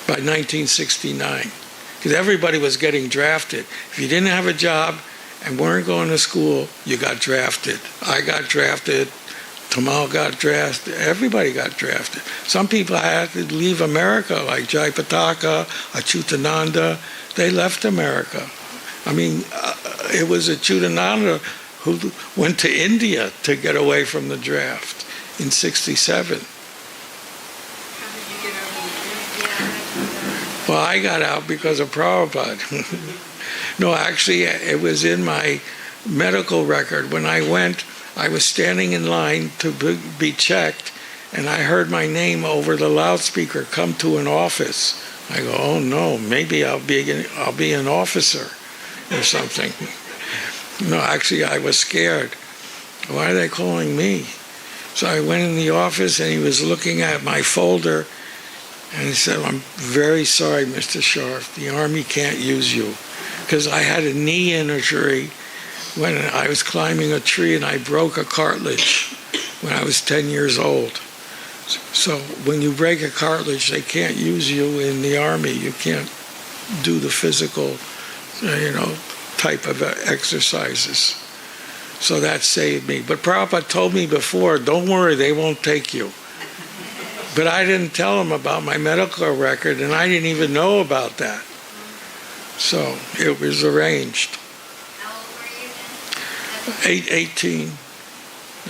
by 1969, because everybody was getting drafted. If you didn't have a job and weren't going to school, you got drafted. I got drafted. Tamal got drafted. Everybody got drafted. Some people had to leave America, like Jayapataka, Achyutananda. They left America. I mean, it was Achyutananda who went to India to get away from the draft in '67. Well, I got out because of Prabhupada. No, actually, it was in my medical record. When I went, I was standing in line to be checked, and I heard my name over the loudspeaker, come to an office. I go, oh no, maybe I'll be an officer or something. No, actually, I was scared. Why are they calling me? So I went in the office, and he was looking at my folder, and he said, I'm very sorry, Mr. Sharf, the Army can't use you. Because I had a knee injury when I was climbing a tree and I broke a cartilage when I was 10 years old. So when you break a cartilage, they can't use you in the army. You can't do the physical, type of exercises. So that saved me. But Prabhupada told me before, don't worry, they won't take you. But I didn't tell him about my medical record, and I didn't even know about that. So it was arranged. How old were you then? 18.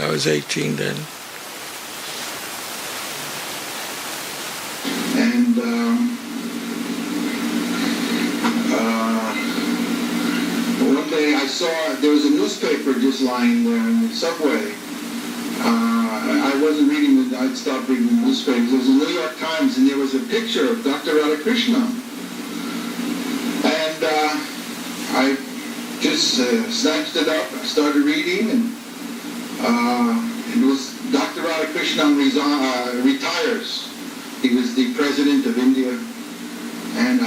I was 18 then. And one day I saw there was a newspaper just lying there in the subway. I wasn't reading I'd stopped reading the newspapers. There was a New York Times, and there was a picture of Dr. Radhakrishna. And I just snatched it up. I started reading, and it was Dr. Radhakrishna retires. He was the president of India, and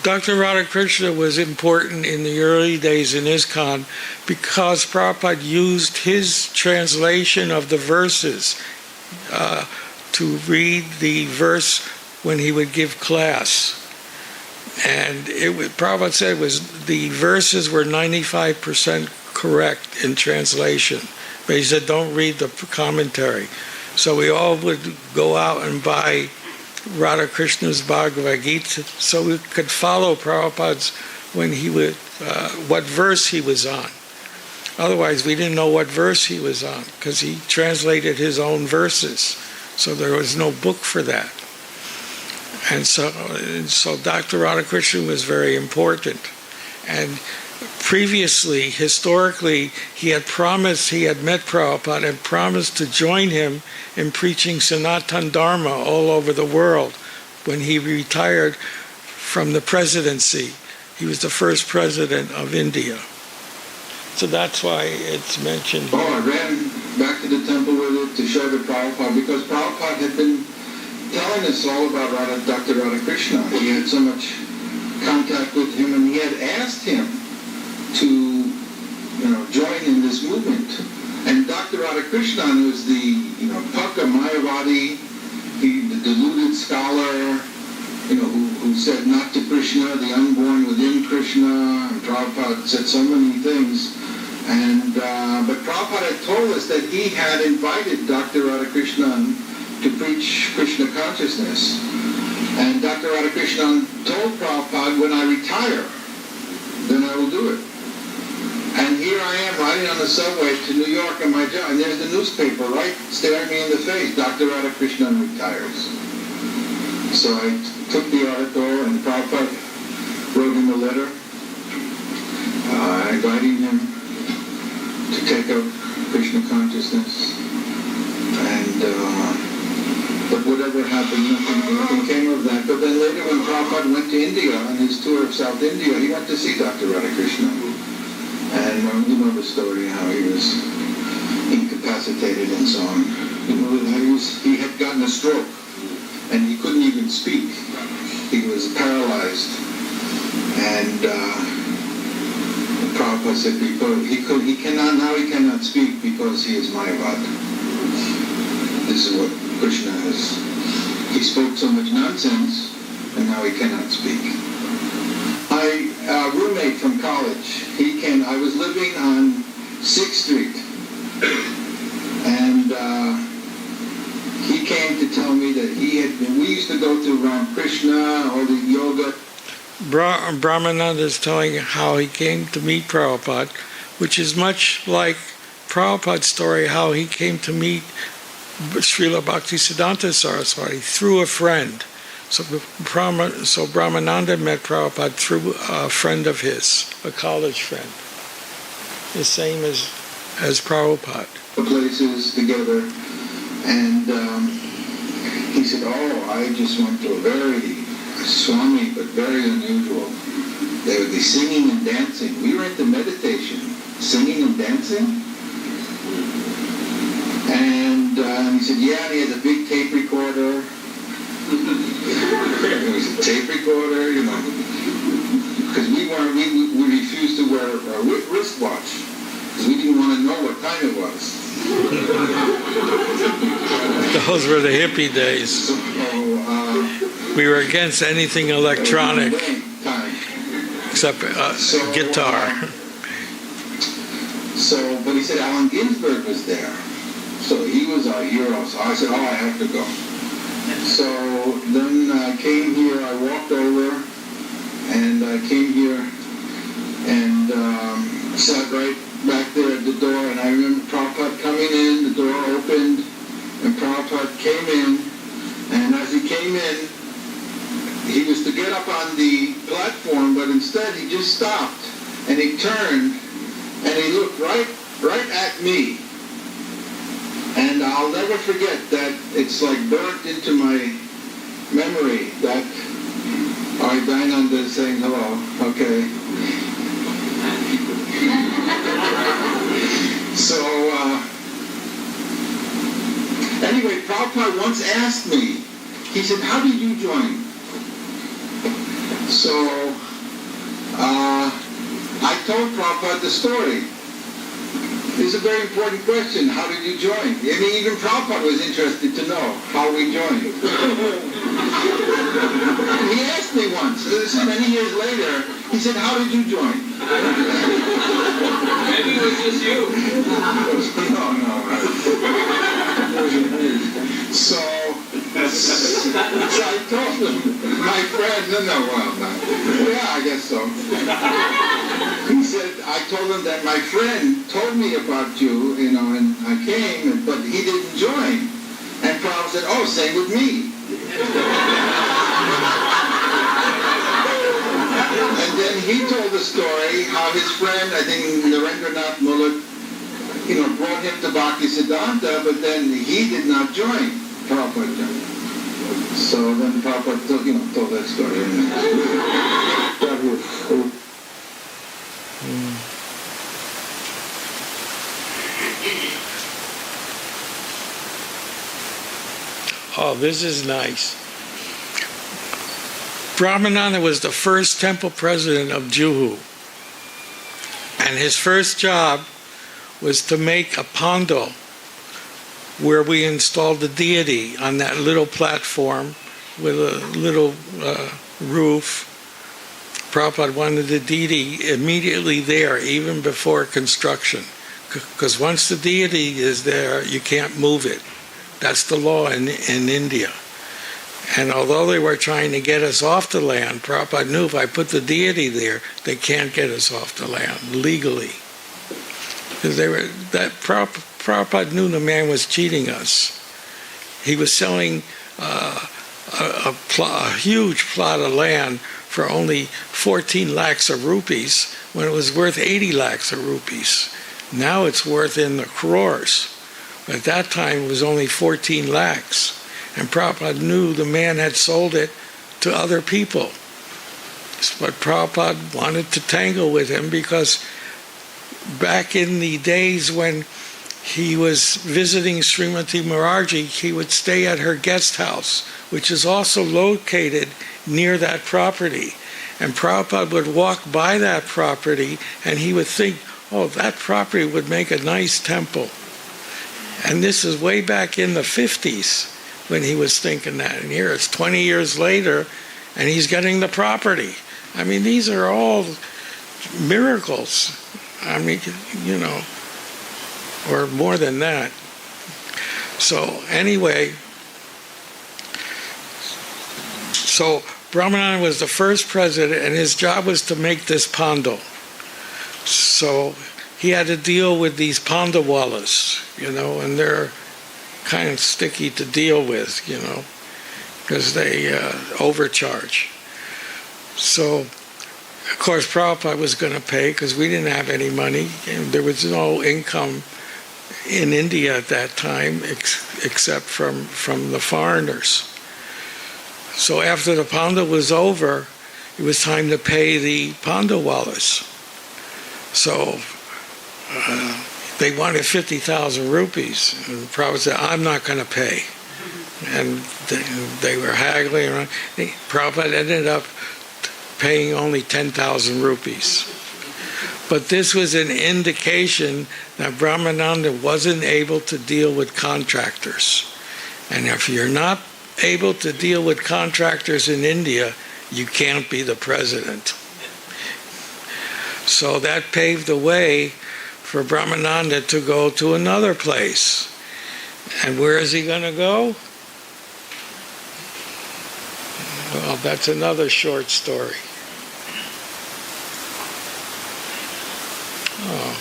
Dr. Radhakrishna was important in the early days in ISKCON because Prabhupada used his translation of the verses to read the verse when he would give class. And Prabhupada said the verses were 95% correct in translation. But he said, don't read the commentary. So we all would go out and buy Radhakrishna's Bhagavad Gita so we could follow Prabhupada's what verse he was on. Otherwise, we didn't know what verse he was on because he translated his own verses. So there was no book for that. And so Dr. Radhakrishna was very important. And previously, historically, he had met Prabhupada and promised to join him in preaching Sanatana Dharma all over the world when he retired from the presidency. He was the first president of India. So that's why it's mentioned. I ran back to the temple with it to show to Prabhupada because Prabhupada had been telling us all about Dr. Radhakrishna. He had so much contact with him, and he had asked him to join in this movement. And Dr. Radhakrishnan was the Paka Mayavadi, the deluded scholar, who said not to Krishna, the unborn within Krishna. And Prabhupada said so many things. And but Prabhupada had told us that he had invited Dr. Radhakrishnan to preach Krishna consciousness. And Dr. Radhakrishnan told Prabhupada, when I retire, then I will do it. And here I am riding on the subway to New York on my job, and there's the newspaper right staring me in the face, Dr. Radhakrishnan retires. So I took the article, and Prabhupada wrote him a letter inviting him to take up Krishna consciousness. And but whatever happened, nothing came of that. But then later when Prabhupada went to India on his tour of South India, he went to see Dr. Radhakrishna. And you know the story, how he was incapacitated and so on. He had gotten a stroke, and he couldn't even speak. He was paralyzed. And Prabhupada said he cannot speak because he is Mayavad. This is what Krishna has. He spoke so much nonsense, and now he cannot speak. My roommate from college, I was living on 6th Street, and he came to tell me that we used to go to Krishna, all the yoga. Brahmananda is telling how he came to meet Prabhupada, which is much like Prabhupada's story, how he came to meet Srila Bhaktisiddhanta Saraswati through a friend. So Brahmananda met Prabhupada through a friend of his, a college friend. The same as Prabhupada. Places together, and he said, I just went to a very Swami, but very unusual. They would be singing and dancing. We were into meditation, singing and dancing. And he said, and he had a big tape recorder. It was a tape recorder, because we refused to wear a wristwatch, because we didn't want to know what time it was. Those were the hippie days. So, We were against anything electronic time. except guitar. But he said Allen Ginsberg was there. So he was our hero. So I said, oh, I have to go. So then I came here, I walked over, and I came here and sat right back there at the door, and I remember Prabhupada coming in, the door opened, and Prabhupada came in, and as he came in, he was to get up on the platform, but instead he just stopped, and he turned, and he looked right at me. And I'll never forget that. It's like burnt into my memory that Dinanda is saying hello. Okay. So, anyway, Prabhupada once asked me, he said, how did you join? So, I told Prabhupada the story. It's a very important question. How did you join? I mean, even Prabhupada was interested to know how we joined. He asked me once, this is many years later, he said, how did you join? Maybe it was just you. No. So I told him, my friend, yeah, I guess so. He said, I told him that my friend told me about you, and I came, but he didn't join. And Prabhupada said, oh, same with me. And then he told the story how his friend, I think Narendranath Mullah, brought him to Bhaktisiddhanta, but then he did not join. Prabhupada joined. So then Prabhupada told that story. Oh, this is nice. Brahmananda was the first temple president of Juhu. And his first job was to make a pando where we installed the deity on that little platform with a little roof. Prabhupada wanted the deity immediately there, even before construction. Because once the deity is there, you can't move it. That's the law in India. And although they were trying to get us off the land, Prabhupada knew if I put the deity there, they can't get us off the land legally. Because Prabhupada knew the man was cheating us. He was selling a huge plot of land for only 14 lakhs of rupees when it was worth 80 lakhs of rupees. Now it's worth in the crores. But at that time it was only 14 lakhs. And Prabhupada knew the man had sold it to other people. But Prabhupada wanted to tangle with him because back in the days when he was visiting Srimati Mukherjee, he would stay at her guest house, which is also located near that property. And Prabhupada would walk by that property and he would think, oh, that property would make a nice temple. And this is way back in the 50s when he was thinking that. And here it's 20 years later and he's getting the property. I mean, these are all miracles. I mean, or more than that. So anyway, so Brahmananda was the first president and his job was to make this pando. So he had to deal with these pandawalas, and they're kind of sticky to deal with, because they overcharge. So, of course, Prabhupada was going to pay because we didn't have any money. And there was no income in India at that time except from the foreigners. So after the pando was over, it was time to pay the pandawalas. So they wanted 50,000 rupees. And Prabhupada said, I'm not going to pay. And they were haggling around. Prabhupada ended up paying only 10,000 rupees. But this was an indication that Brahmananda wasn't able to deal with contractors. And if you're not able to deal with contractors in India, you can't be the president. So that paved the way for Brahmananda to go to another place. And where is he going to go? Well, that's another short story. Oh.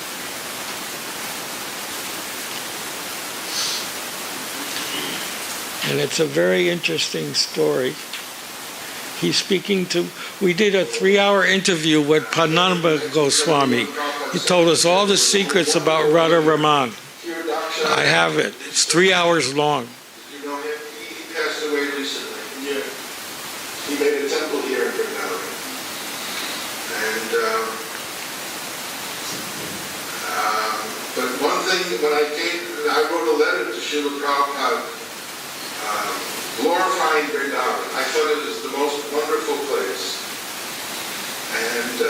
And it's a very interesting story. He's speaking to, we did a 3-hour interview with Padmanabha Goswami. He told us all the secrets about Radha Raman. I have it. It's 3 hours long. You know him? He passed away recently. Yeah. He made a temple here in Vrindavan. And, but one thing, when I wrote a letter to Srila Prabhupada, glorifying Vrindavan. I thought it was the most wonderful place. And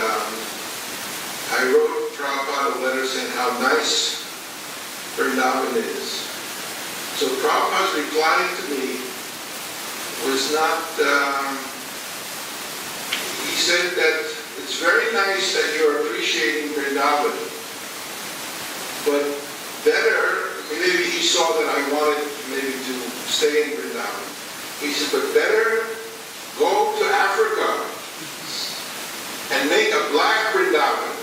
I wrote Prabhupada a letter saying how nice Vrindavan is. So Prabhupada's reply to me was not, he said that it's very nice that you're appreciating Vrindavan, but better, maybe he saw that I wanted maybe to stay in Vrindavan. He said, but better go to Africa and make a black Vrindavan.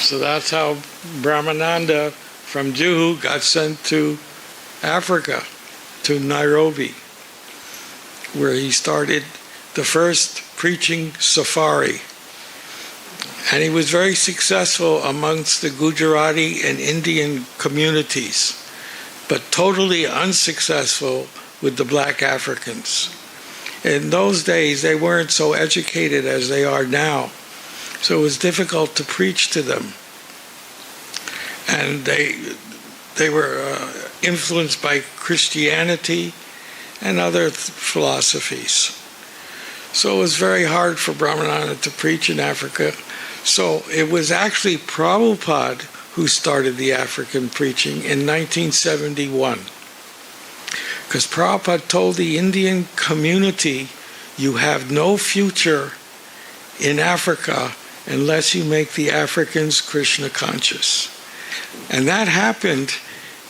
So that's how Brahmananda from Juhu got sent to Africa, to Nairobi, where he started the first preaching safari. And he was very successful amongst the Gujarati and Indian communities, but totally unsuccessful with the black Africans. In those days, they weren't so educated as they are now, so it was difficult to preach to them. And they were influenced by Christianity and other philosophies. So it was very hard for Brahmananda to preach in Africa. So it was actually Prabhupada who started the African preaching in 1971. Because Prabhupada told the Indian community, you have no future in Africa unless you make the Africans Krishna conscious. And that happened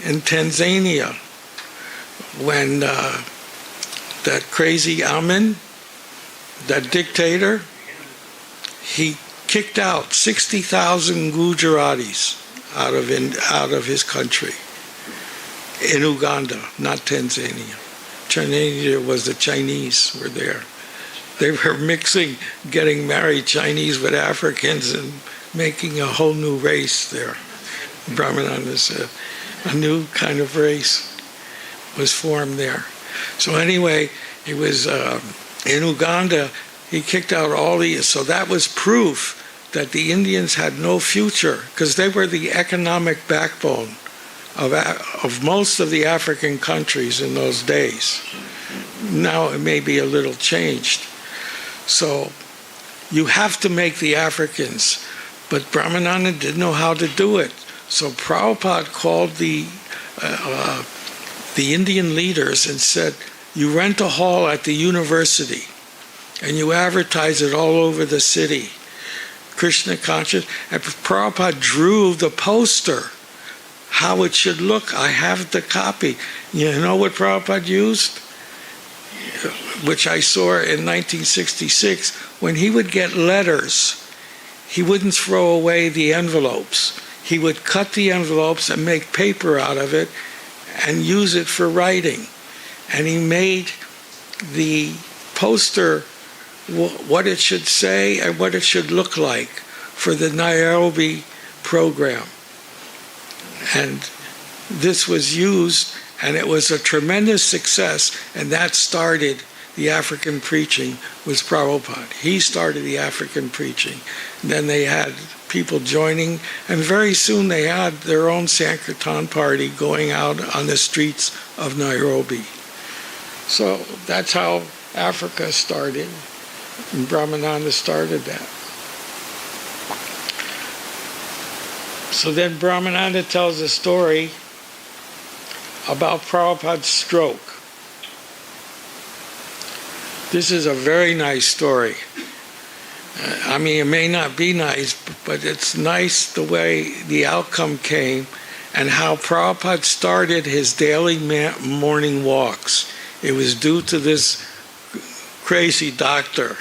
in Tanzania when that crazy Amin, that dictator, he kicked out 60,000 Gujaratis out of his country in Uganda, not Tanzania. Tanzania was the Chinese were there. They were mixing, getting married Chinese with Africans and making a whole new race there. Brahmananda said a new kind of race was formed there. So anyway, it was in Uganda. He kicked out all these, so that was proof that the Indians had no future, because they were the economic backbone of most of the African countries in those days. Now it may be a little changed. So you have to make the Africans, but Brahmananda didn't know how to do it. So Prabhupada called the Indian leaders and said, you rent a hall at the university and you advertise it all over the city, Krishna conscious. And Prabhupada drew the poster, how it should look. I have the copy. You know what Prabhupada used? Which I saw in 1966. When he would get letters, he wouldn't throw away the envelopes. He would cut the envelopes and make paper out of it and use it for writing. And he made the poster what it should say and what it should look like for the Nairobi program. And this was used, and it was a tremendous success, and that started the African preaching was Prabhupada. He started the African preaching. And then they had people joining, and very soon they had their own Sankirtan party going out on the streets of Nairobi. So that's how Africa started, and Brahmananda started that. So then Brahmananda tells a story about Prabhupada's stroke. This is a very nice story. I mean, it may not be nice, but it's nice the way the outcome came and how Prabhupada started his daily morning walks. It was due to this crazy doctor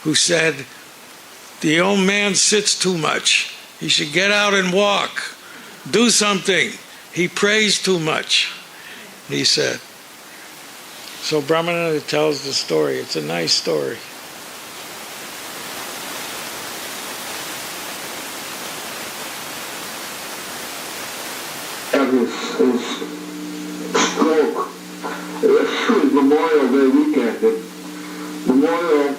who said, the old man sits too much. He should get out and walk. Do something. He prays too much, he said. So Brahmananda tells the story. It's a nice story. His stroke. It was Memorial Day weekend. Memorial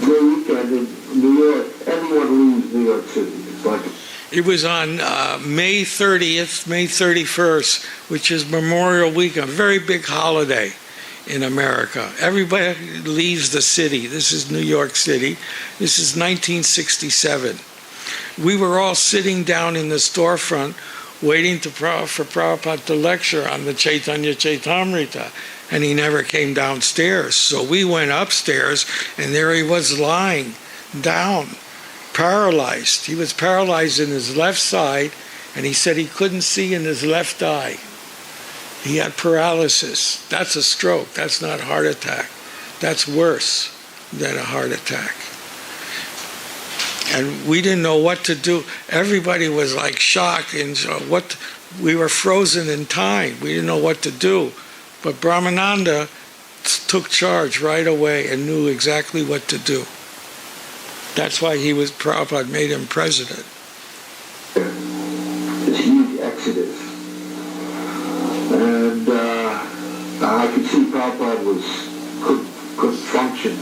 Day weekend in New York, everyone leaves New York City. It's like it was on May 30th, May 31st, which is Memorial Weekend, a very big holiday in America. Everybody leaves the city. This is New York City. This is 1967. We were all sitting down in the storefront waiting for Prabhupada to lecture on the Chaitanya Chaitamrita, and he never came downstairs. So we went upstairs, and there he was lying down, paralyzed. He was paralyzed in his left side, and he said he couldn't see in his left eye. He had paralysis. That's a stroke. That's not a heart attack. That's worse than a heart attack. And we didn't know what to do. Everybody was like shocked, and so we were frozen in time. We didn't know what to do. But Brahmananda took charge right away and knew exactly what to do. That's why Prabhupada made him president. This huge exodus. And I could see Prabhupada couldn't function,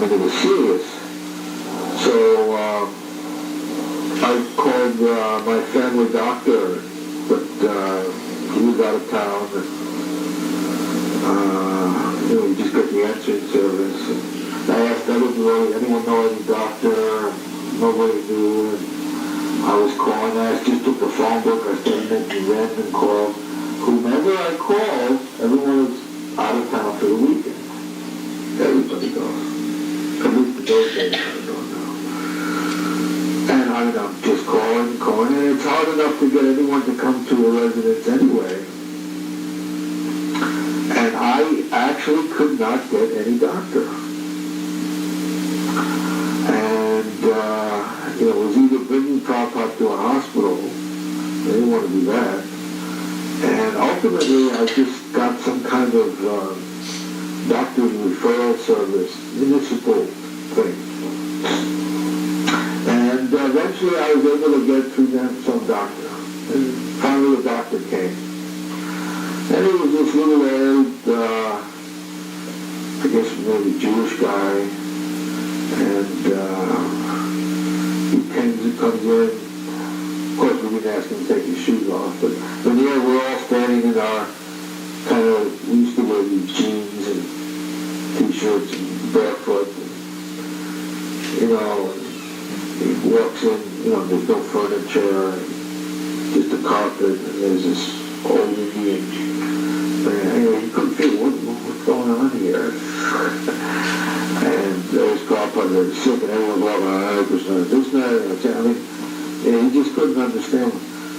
it was serious. So I called my family doctor, but he was out of town, and we just got the answering service. And I asked anyone know any doctor? Nobody knew. And I was calling. I just took the phone book. I started making random calls. Whomever I called, everyone was out of town for the weekend. Everybody goes. At least the those days, I don't know. And I'm just calling, and it's hard enough to get anyone to come to a residence anyway. And I actually could not get any doctor. And, it was either bringing Prabhupada to a hospital, they didn't want to do that, and ultimately I just got some kind of doctor's referral service, municipal thing. And eventually I was able to get through them some doctor. And finally the doctor came. And he was this little old, I guess maybe Jewish guy. And he comes in. Of course we didn't ask him to take his shoes off. But yeah, we're all standing in our we used to wear these jeans and t-shirts and barefoot. And, he walks in, there's no furniture, and just a carpet, and there's this old Indian man. He couldn't figure what's going on here. And there's Prabhupada sick, and everyone's walking around, Krishna, Krishna, he just couldn't understand.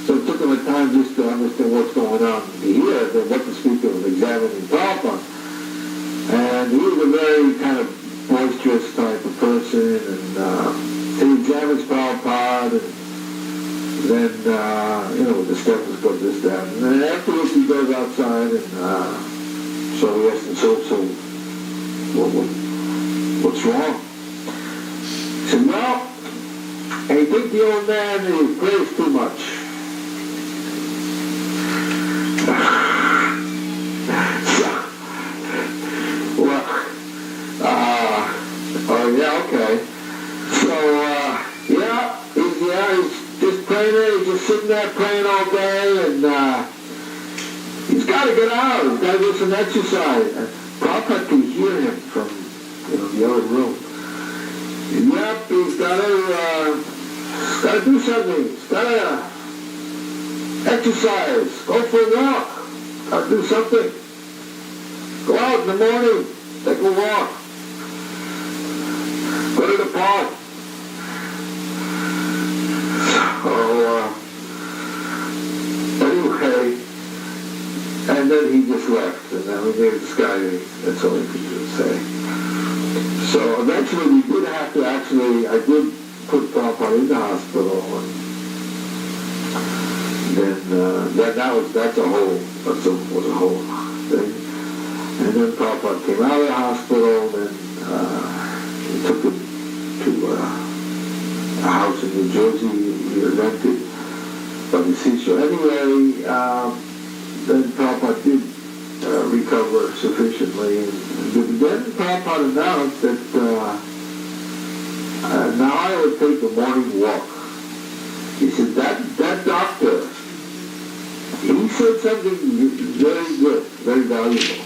So it took him a time just to understand what's going on here, then what the speaker was examining Prabhupada. And he was a very kind of boisterous type of person, and he examines Prabhupada, and then, with the stethoscope, this, that. And then afterwards he goes outside, and so we asked him, so what's wrong? He said, well, I think the old man, he prays too much. Okay. So, he's just praying there, he's just sitting there praying all day, and he's got to get out, he's got to do some exercise. And Prabhupada can hear him from, the other room. Yep, he's got to Gotta do something. Gotta exercise. Go for a walk. Gotta do something. Go out in the morning. Take a walk. Go to the park. So, anyway, and then he just left. And I mean, there's this guy, that's all he could say. So eventually we did have to I did put Prabhupada in the hospital. And then that's a whole thing. And then Prabhupada came out of the hospital, and we took him to a house in New Jersey we rented by the seashore. Anyway, then Prabhupada did recover sufficiently. And then Prabhupada announced that now I would take a morning walk. He said, that doctor, he said something very good, very valuable.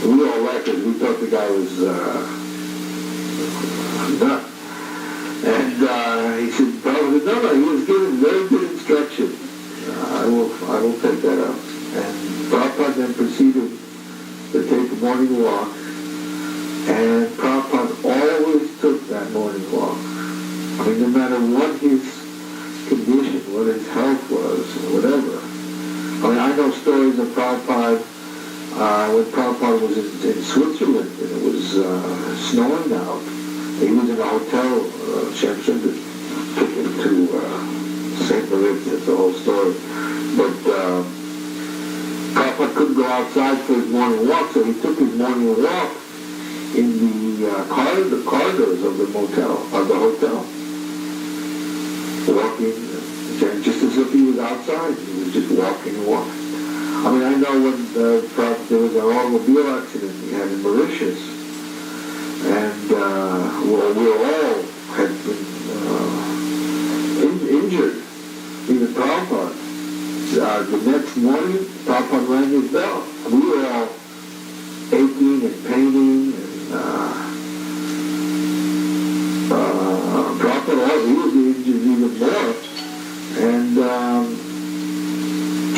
We all laughed because we thought the guy was nuts. And he said, Prabhupada, no, he was given very good instruction. I will take that up. And Prabhupada then proceeded to take a morning walk. And Prabhupada always took that morning walk. I mean, no matter what his condition, what his health was, or whatever. I mean, I know stories of Prabhupada when Prabhupada was in Switzerland and it was snowing out. He was in a hotel, Shamsun took him to St. Mauritius, that's the whole story. But Prabhupada couldn't go outside for his morning walk, so he took his morning walk in the corridors of the hotel. Walking, just as if he was outside. He was just walking and walking. I mean, I know when there was an automobile accident he had in Mauritius, and we all had been injured, even Prabhupada. The next morning, Prabhupada rang his bell. We were all aching and paining, and Prabhupada, he was injured even more. And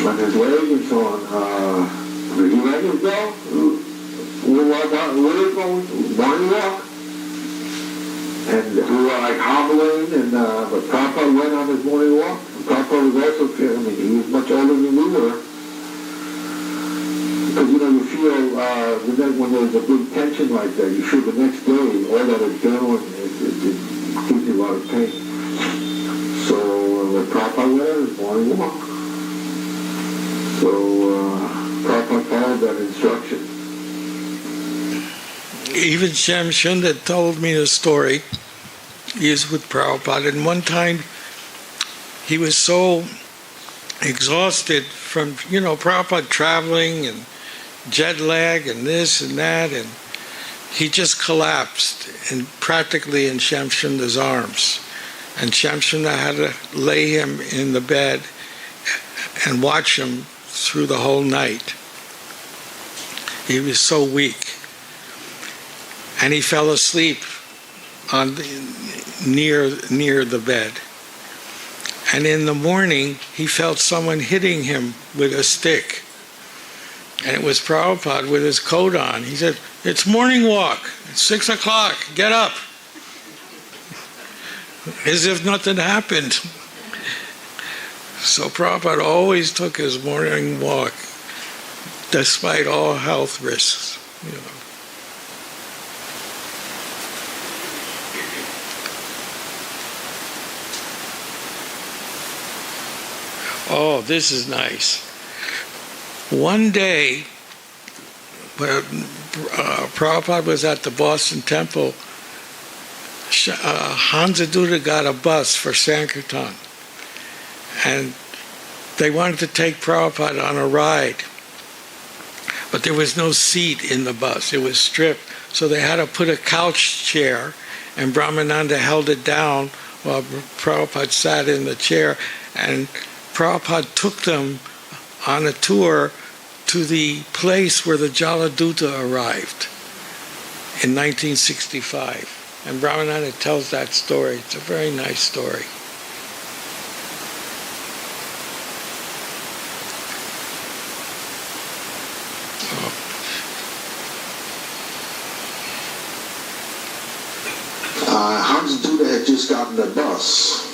on his leg and so on, he rang his bell. We're going morning walk. And we were like hobbling, and but Prabhupada went on his morning walk. And Prabhupada was also, he was much older than we were. Because, you feel, when there's a big tension like that, you feel the next day, all that adrenaline, it gives you a lot of pain. So when Prabhupada went on his morning walk. So Prabhupada followed that instruction. Even Shem Shunda told me the story. He was with Prabhupada, and one time he was so exhausted from, Prabhupada traveling and jet lag and this and that, and he just collapsed practically in Shem Shunda's arms. And Shem Shunda had to lay him in the bed and watch him through the whole night. He was so weak. And he fell asleep near the bed. And in the morning, he felt someone hitting him with a stick. And it was Prabhupada with his coat on. He said, "It's morning walk. It's 6 o'clock. Get up." As if nothing happened. So Prabhupada always took his morning walk, despite all health risks. Oh, this is nice. One day, when Prabhupada was at the Boston Temple, Hansa Duda got a bus for Sankirtan. And they wanted to take Prabhupada on a ride. But there was no seat in the bus. It was stripped. So they had to put a couch chair, and Brahmananda held it down while Prabhupada sat in the chair. And Prabhupada took them on a tour to the place where the Jaladuta arrived in 1965. And Brahmananda tells that story. It's a very nice story. Hans Duda had just gotten a bus,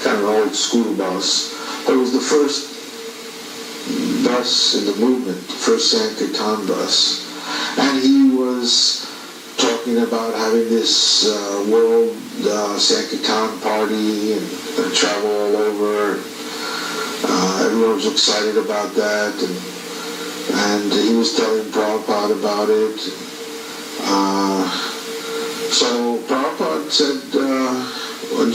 kind of an old school bus. It was the first bus in the movement, the first Sankirtan bus. And he was talking about having this world Sankirtan party and travel all over. Everyone was excited about that. And he was telling Prabhupada about it. So Prabhupada said, when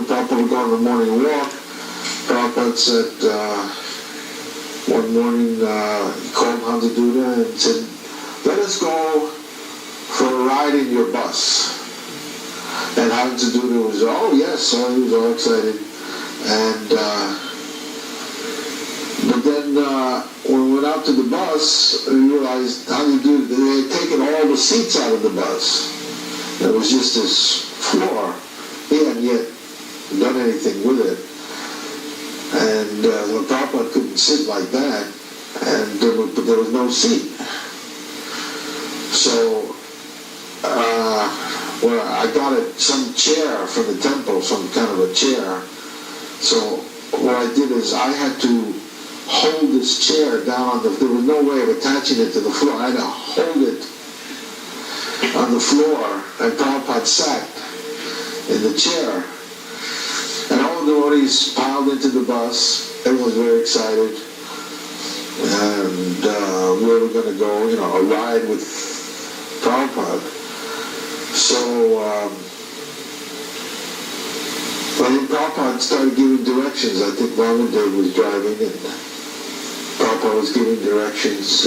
Prabhupada would go on the morning walk, Prabhupada said, one morning he called Hans Duda and said, let us go for a ride in your bus. And Hans Duda was, oh yes, so he was all excited. And but then when we went out to the bus, we realized Hans Duda, they had taken all the seats out of the bus. It was just this floor. He hadn't yet done anything with it. And the Prabhupada couldn't sit like that, but there was no seat. So I got some chair from the temple, some kind of a chair. So what I did is I had to hold this chair down there was no way of attaching it to the floor. I had to hold it on the floor, and Prabhupada sat in the chair. And all the devotees piled into the bus. Everyone was very excited. And where we're going to go, a ride with Prabhupada. So, when Prabhupada started giving directions, I think Brahmananda was driving, and Prabhupada was giving directions,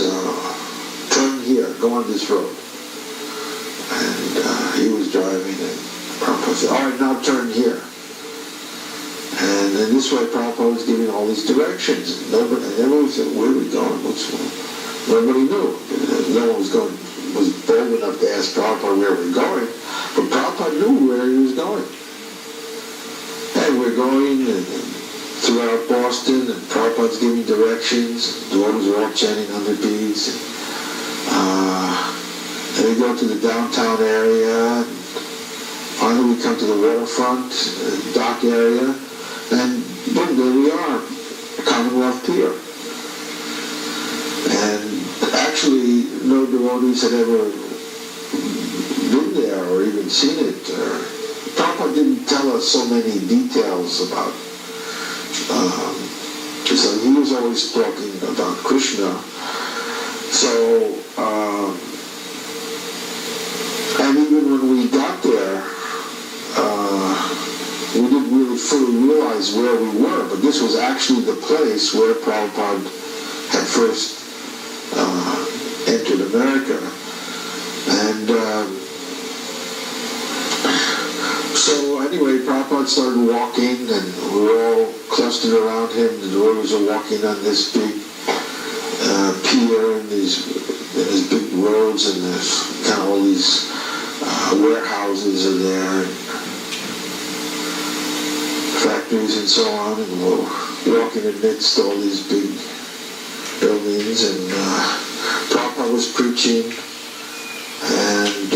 turn here, go on this road. And he was driving, and Prabhupada said, all right, now turn here. And in this way, Prabhupada was giving all these directions. And everyone said, where are we going? Nobody knew. No one was bold enough to ask Prabhupada where we're going. But Prabhupada knew where he was going. And we're going throughout Boston, and Prabhupada's giving directions. The devotees were all chanting 100 beads. And we go to the downtown area. And finally, we come to the waterfront, dock area. And boom, there we are, Commonwealth Pier. And actually, no devotees had ever been there or even seen it. Prabhupada didn't tell us so many details about, so he was always talking about Krishna. So, and even when we got there, we didn't really fully realize where we were, but this was actually the place where Prabhupada had first entered America. And so anyway, Prabhupada started walking, and we were all clustered around him. The devotees were walking on this big pier, and these big roads, and there's kind of all these warehouses are there. Factories and so on, and we're walking amidst all these big buildings, and Prabhupada was preaching, and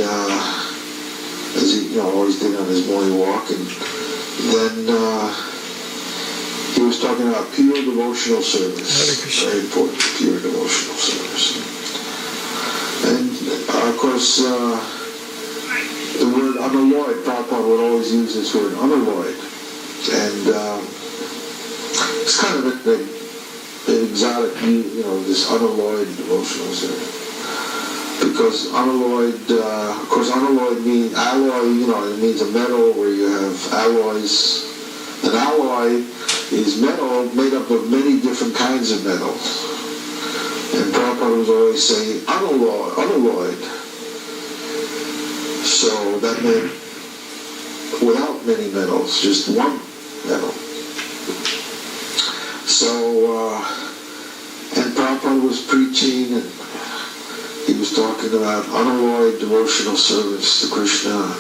as he always did on his morning walk, and then he was talking about pure devotional service, very important, pure devotional service. And of course, the word unalloyed, Prabhupada would always use this word, unalloyed. And it's kind of an exotic, this unalloyed devotional service. Because unalloyed, of course, unalloyed means alloy, it means a metal where you have alloys. An alloy is metal made up of many different kinds of metals. And Prabhupada was always saying unalloyed. So that meant without many metals, just one metal. So, and Prabhupada was preaching, and he was talking about unalloyed devotional service to Krishna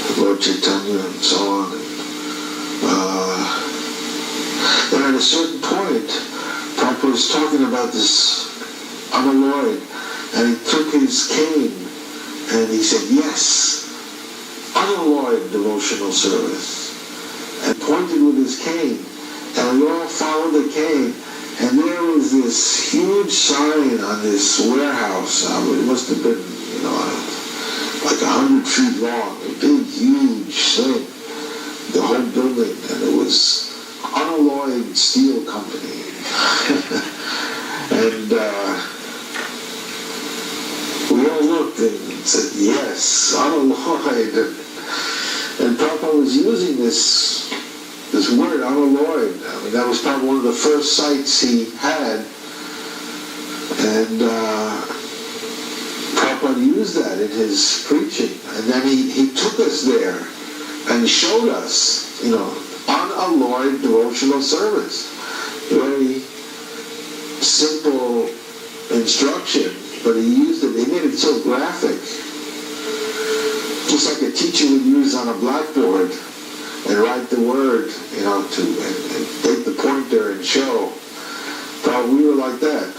and Lord Chaitanya and so on. And at a certain point, Prabhupada was talking about this unalloyed, and he took his cane and he said, yes, unalloyed devotional service, and pointed with his cane, and we all followed the cane, and there was this huge sign on this warehouse. It must have been, like 100 feet long, a big, huge thing, the whole building, and it was Unalloyed Steel Company. And we all looked and said, yes, unalloyed. And Prabhupada was using this word, unalloyed. I mean, that was probably one of the first sites he had. And Prabhupada used that in his preaching. And then he took us there and showed us, unalloyed devotional service. Very simple instruction, but he used it, he made it so graphic. Just like a teacher would use on a blackboard and write the word, and take the pointer and show. But we were like that.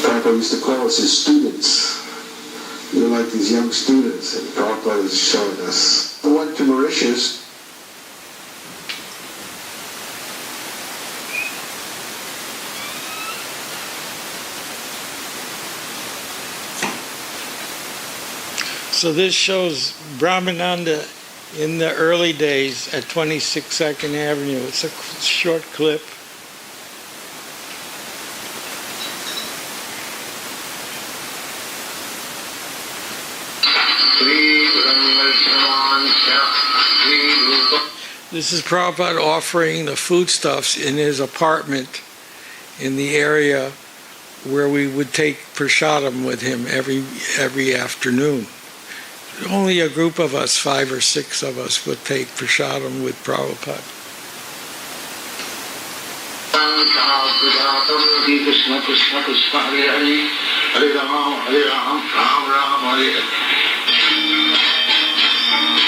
Prabhupada used to call us his students. We were like these young students, and Prabhupada was showing us. I went to Mauritius. So this shows Brahmananda in the early days at 26 2nd Avenue. It's a short clip. This is Prabhupada offering the foodstuffs in his apartment in the area where we would take prasadam with him every afternoon. Only a group of us, 5 or 6 of us, would take prasadam with Prabhupada.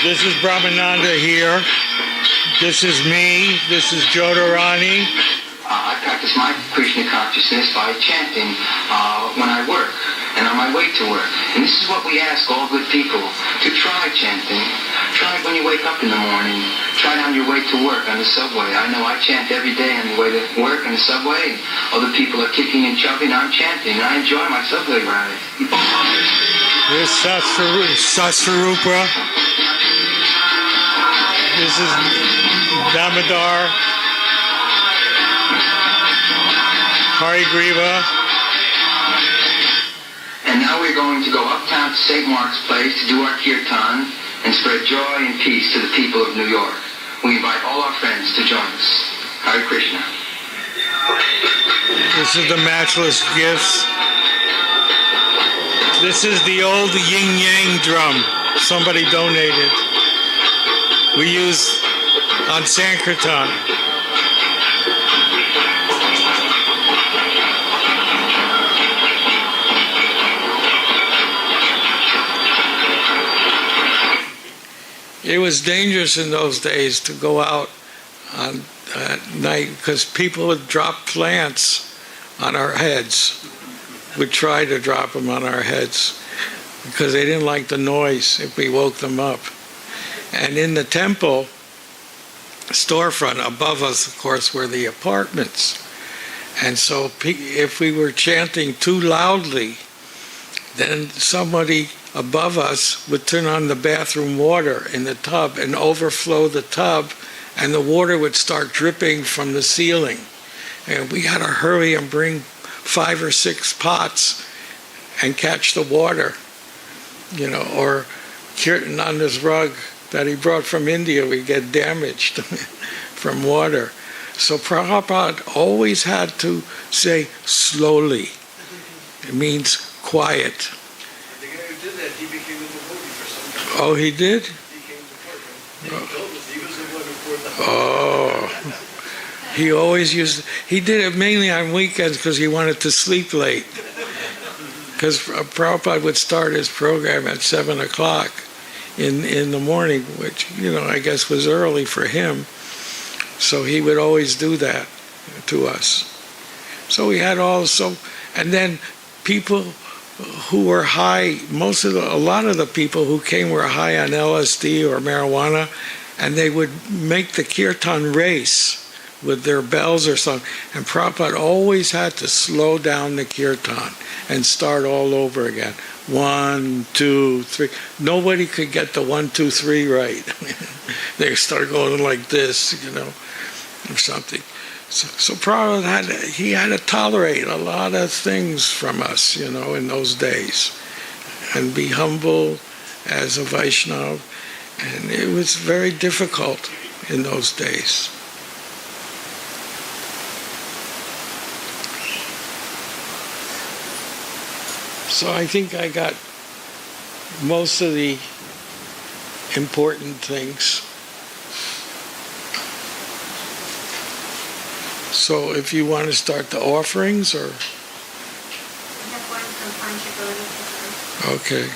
This is Brahmananda here. This is me. This is Jodharani. I practice my Krishna consciousness by chanting when I work and on my way to work. And this is what we ask all good people to try chanting. Try it when you wake up in the morning. Try it on your way to work on the subway. I know I chant every day on the way to work on the subway. Other people are kicking and shoving. I'm chanting. I enjoy my subway ride. This is Satsvarupa. This is Damodar. Harigriva. And now we're going to go uptown to St. Mark's Place to do our kirtan and spread joy and peace to the people of New York. We invite all our friends to join us. Hare Krishna. This is the matchless gifts. This is the old yin-yang drum somebody donated. We use on Sankirtan. It was dangerous in those days to go out at night because people would drop plants on our heads. Would try to drop them on our heads because they didn't like the noise if we woke them up. And in the temple storefront above us, of course, were the apartments. And so if we were chanting too loudly, then somebody above us would turn on the bathroom water in the tub and overflow the tub, and the water would start dripping from the ceiling. And we had to hurry and bring 5 or 6 pots and catch the water, or Kirtananda's rug that he brought from India would get damaged from water. So Prabhupada always had to say slowly. It means quiet. The guy who did that, he became a devotee for some time. Oh, he did? He came to Portland. He told us he was the one who poured the Oh. He always used, he did it mainly on weekends because he wanted to sleep late. Because Prabhupada would start his program at 7 o'clock in the morning, which, I guess was early for him. So he would always do that to us. So we had and then people who were high, a lot of the people who came were high on LSD or marijuana, and they would make the kirtan race with their bells or something. And Prabhupada always had to slow down the kirtan and start all over again. 1, 2, 3. Nobody could get the 1, 2, 3 right. They start going like this, or something. So Prabhupada had to tolerate a lot of things from us, in those days, and be humble as a Vaishnava. And it was very difficult in those days. So I think I got most of the important things. So if you want to start the offerings, or? Okay.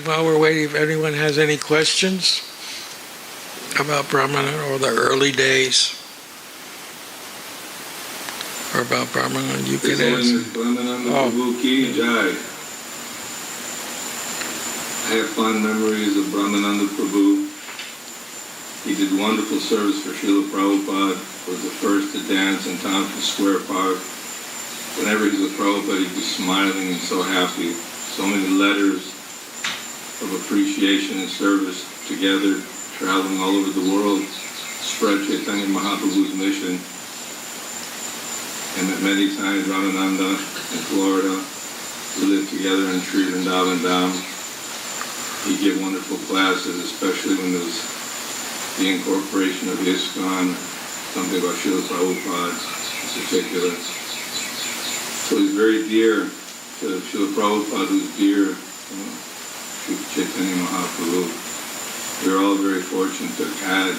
While we're waiting, if anyone has any questions about Brahmananda or the early days, or about Brahmananda, you can answer. Brahmananda Prabhu ki jai. I have fond memories of Brahmananda Prabhu. He did wonderful service for Srila Prabhupada, was the first to dance in Tompkins Square Park. Whenever he was with Prabhupada, he'd be smiling and so happy. So many letters of appreciation and service together, traveling all over the world, spread Chaitanya Mahaprabhu's mission. And met many times Ramananda in Florida. We lived together in Sri Vrindavan Dham. He gave wonderful classes, especially when there was the incorporation of ISKCON, something about Srila Prabhupada in particular. So he's very dear to Srila Prabhupada, who's dear to Chaitanya Mahaprabhu. We're all very fortunate to have had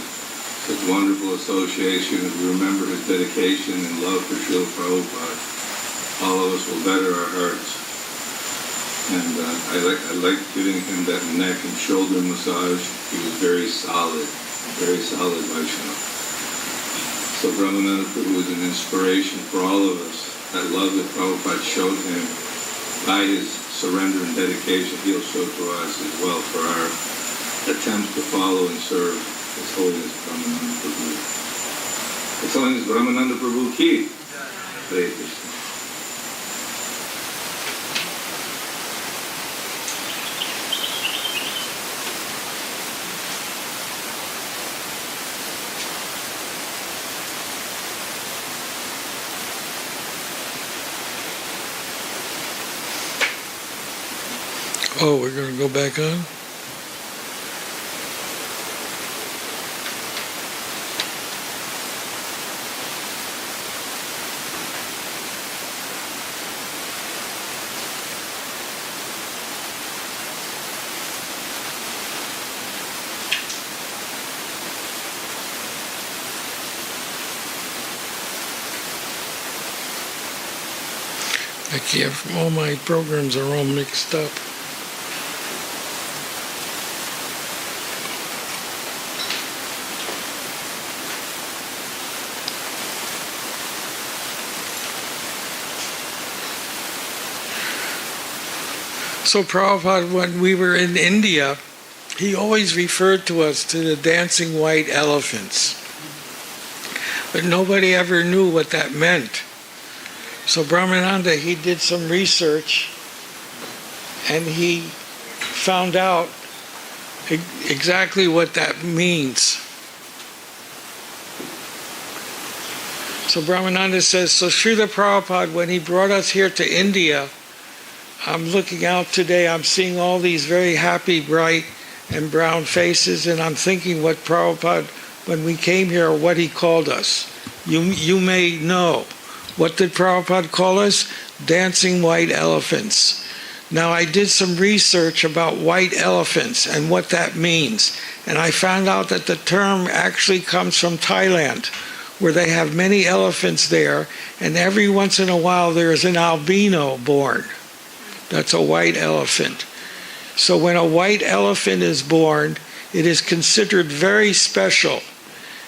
such wonderful association. As we remember his dedication and love for Srila Prabhupada, all of us will better our hearts. And I like giving him that neck and shoulder massage. He was very solid Vaishnava. So Brahmananda Prabhu was an inspiration for all of us. That love that Prabhupada showed him by his surrender and dedication, he'll show to us as well for our attempts to follow and serve His Holiness Brahmananda Prabhu. His Holiness Brahmananda Prabhu ki. Hare Krishna. Oh, we're going to go back on? I can't, all my programs are all mixed up. So Prabhupada, when we were in India, he always referred to us to the dancing white elephants. But nobody ever knew what that meant. So Brahmananda, he did some research and he found out exactly what that means. So Brahmananda says, so Srila Prabhupada, when he brought us here to India, I'm looking out today, I'm seeing all these very happy, bright and brown faces, and I'm thinking what Prabhupada, when we came here, what he called us. You may know. What did Prabhupada call us? Dancing white elephants. Now I did some research about white elephants and what that means, and I found out that the term actually comes from Thailand, where they have many elephants there, and every once in a while there is an albino born. That's a white elephant. So when a white elephant is born, it is considered very special,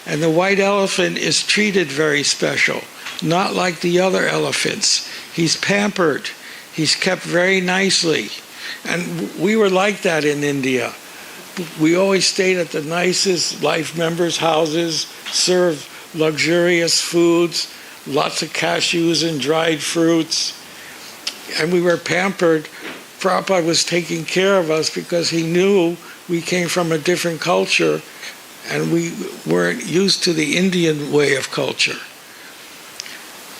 and the white elephant is treated very special, not like the other elephants. He's pampered. He's kept very nicely. And we were like that in India. We always stayed at the nicest life members' houses, served luxurious foods, lots of cashews and dried fruits. And we were pampered. Prabhupada was taking care of us because he knew we came from a different culture and we weren't used to the Indian way of culture.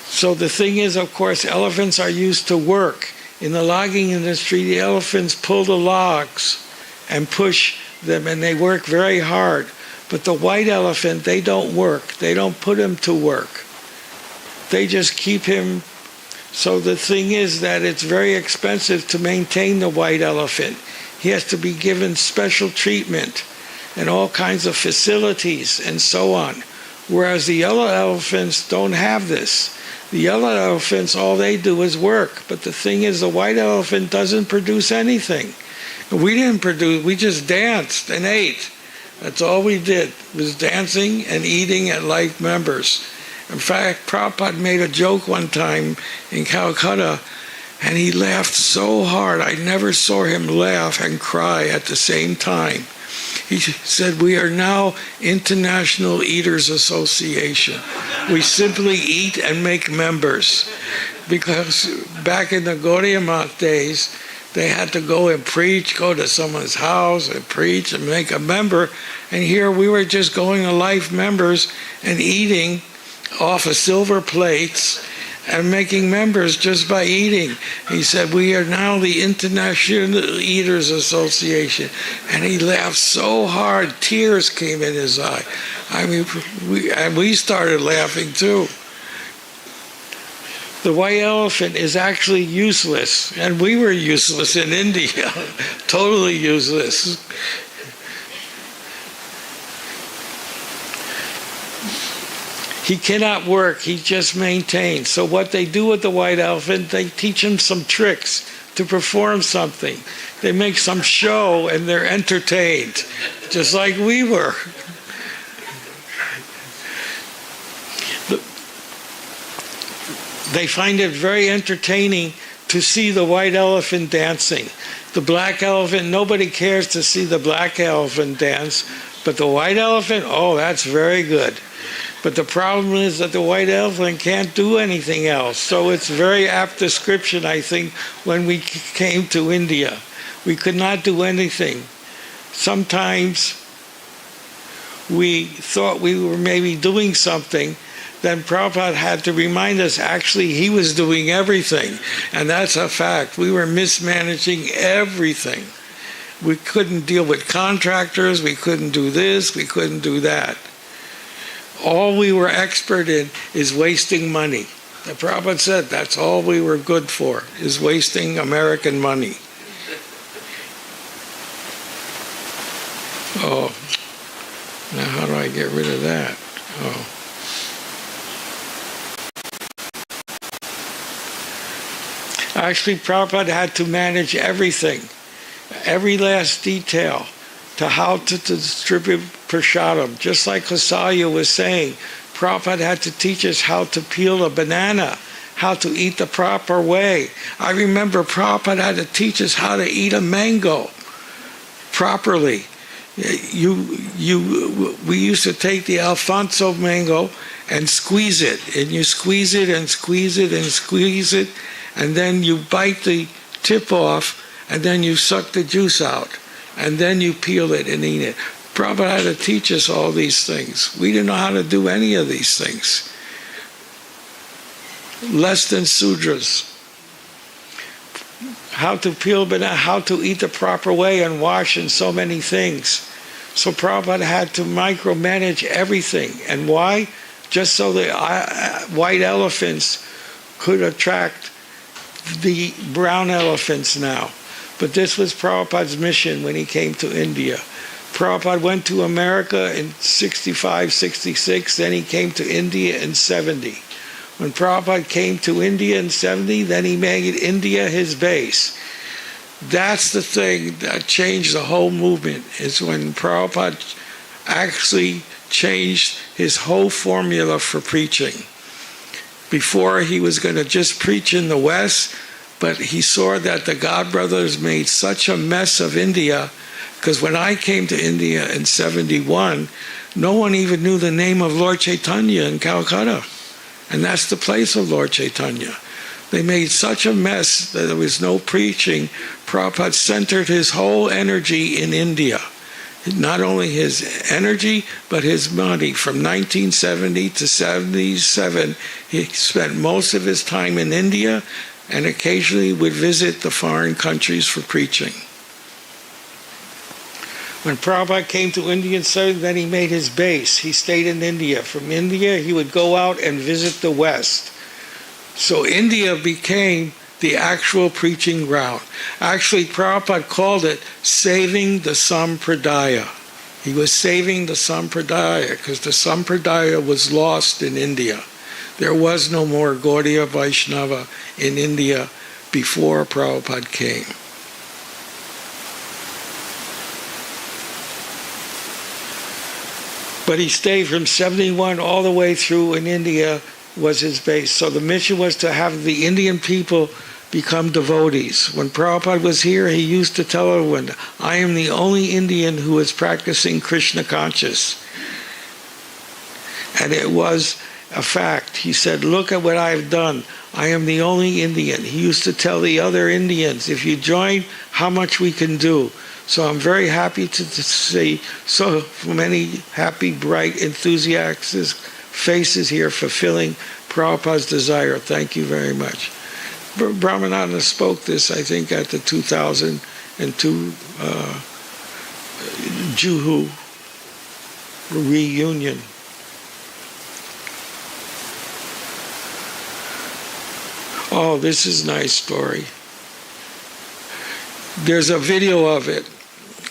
So the thing is, of course, elephants are used to work. In the logging industry, the elephants pull the logs and push them, and they work very hard. But the white elephant, they don't work. They don't put him to work. They just keep him. So the thing is that it's very expensive to maintain the white elephant. He has to be given special treatment and all kinds of facilities and so on. Whereas the yellow elephants don't have this. The yellow elephants, all they do is work. But the thing is, the white elephant doesn't produce anything. We didn't produce, we just danced and ate. That's all we did, was dancing and eating at life members. In fact, Prabhupada made a joke one time in Calcutta, and he laughed so hard. I never saw him laugh and cry at the same time. He said, we are now International Eaters Association. We simply eat and make members. Because back in the Gaudiya Math days, they had to go and preach, go to someone's house and preach and make a member. And here we were just going to life members and eating off of silver plates and making members just by eating. He said, we are now the International Eaters Association. And he laughed so hard, tears came in his eye. I mean, we started laughing too. The white elephant is actually useless, and we were useless in India, totally useless. He cannot work, he just maintains. So what they do with the white elephant, they teach him some tricks to perform something. They make some show and they're entertained, just like we were. They find it very entertaining to see the white elephant dancing. The black elephant, nobody cares to see the black elephant dance, but the white elephant, oh, that's very good. But the problem is that the white elephant can't do anything else. So it's very apt description, I think, when we came to India. We could not do anything. Sometimes we thought we were maybe doing something. Then Prabhupada had to remind us, actually, he was doing everything. And that's a fact. We were mismanaging everything. We couldn't deal with contractors. We couldn't do this. We couldn't do that. All we were expert in is wasting money. The Prabhupada said that's all we were good for, is wasting American money. Oh, now how do I get rid of that? Oh. Actually, Prabhupada had to manage everything, every last detail, to how to distribute prasadam. Just like Kausalya was saying, Prabhupada had to teach us how to peel a banana, how to eat the proper way. I remember Prabhupada had to teach us how to eat a mango properly. We used to take the Alfonso mango and squeeze it, and you squeeze it and squeeze it and squeeze it, and then you bite the tip off, and then you suck the juice out, and then you peel it and eat it. Prabhupada had to teach us all these things. We didn't know how to do any of these things. Less than Sudras. How to peel banana, how to eat the proper way and wash, and so many things. So Prabhupada had to micromanage everything. And why? Just so the white elephants could attract the brown elephants now. But this was Prabhupada's mission when he came to India. Prabhupada went to America in 65, 66, then he came to India in 70. When Prabhupada came to India in 70, then he made India his base. That's the thing that changed the whole movement, is when Prabhupada actually changed his whole formula for preaching. Before, he was going to just preach in the West, but he saw that the God Brothers made such a mess of India, because when I came to India in 71, no one even knew the name of Lord Chaitanya in Calcutta. And that's the place of Lord Chaitanya. They made such a mess that there was no preaching. Prabhupada centered his whole energy in India. Not only his energy, but his money. From 1970 to 77, he spent most of his time in India, and occasionally would visit the foreign countries for preaching. When Prabhupada came to India in 70, then he made his base. He stayed in India. From India, he would go out and visit the West. So India became the actual preaching ground. Actually, Prabhupada called it saving the Sampradaya. He was saving the Sampradaya because the Sampradaya was lost in India. There was no more Gaudiya Vaishnava in India before Prabhupada came. But he stayed from 71 all the way through in India was his base. So the mission was to have the Indian people become devotees. When Prabhupada was here, he used to tell everyone, I am the only Indian who is practicing Krishna conscious. And it was a fact. He said, look at what I've done. I am the only Indian. He used to tell the other Indians, if you join, how much we can do. So I'm very happy to see so many happy, bright, enthusiastic faces here fulfilling Prabhupada's desire. Thank you very much. Brahmananda spoke this, I think, at the 2002 Juhu reunion. Oh, this is a nice story. There's a video of it.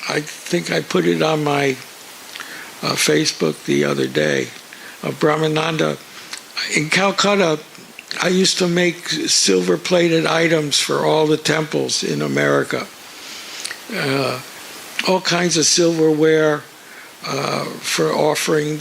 I think I put it on my Facebook the other day, of Brahmananda. In Calcutta, I used to make silver-plated items for all the temples in America. All kinds of silverware for offering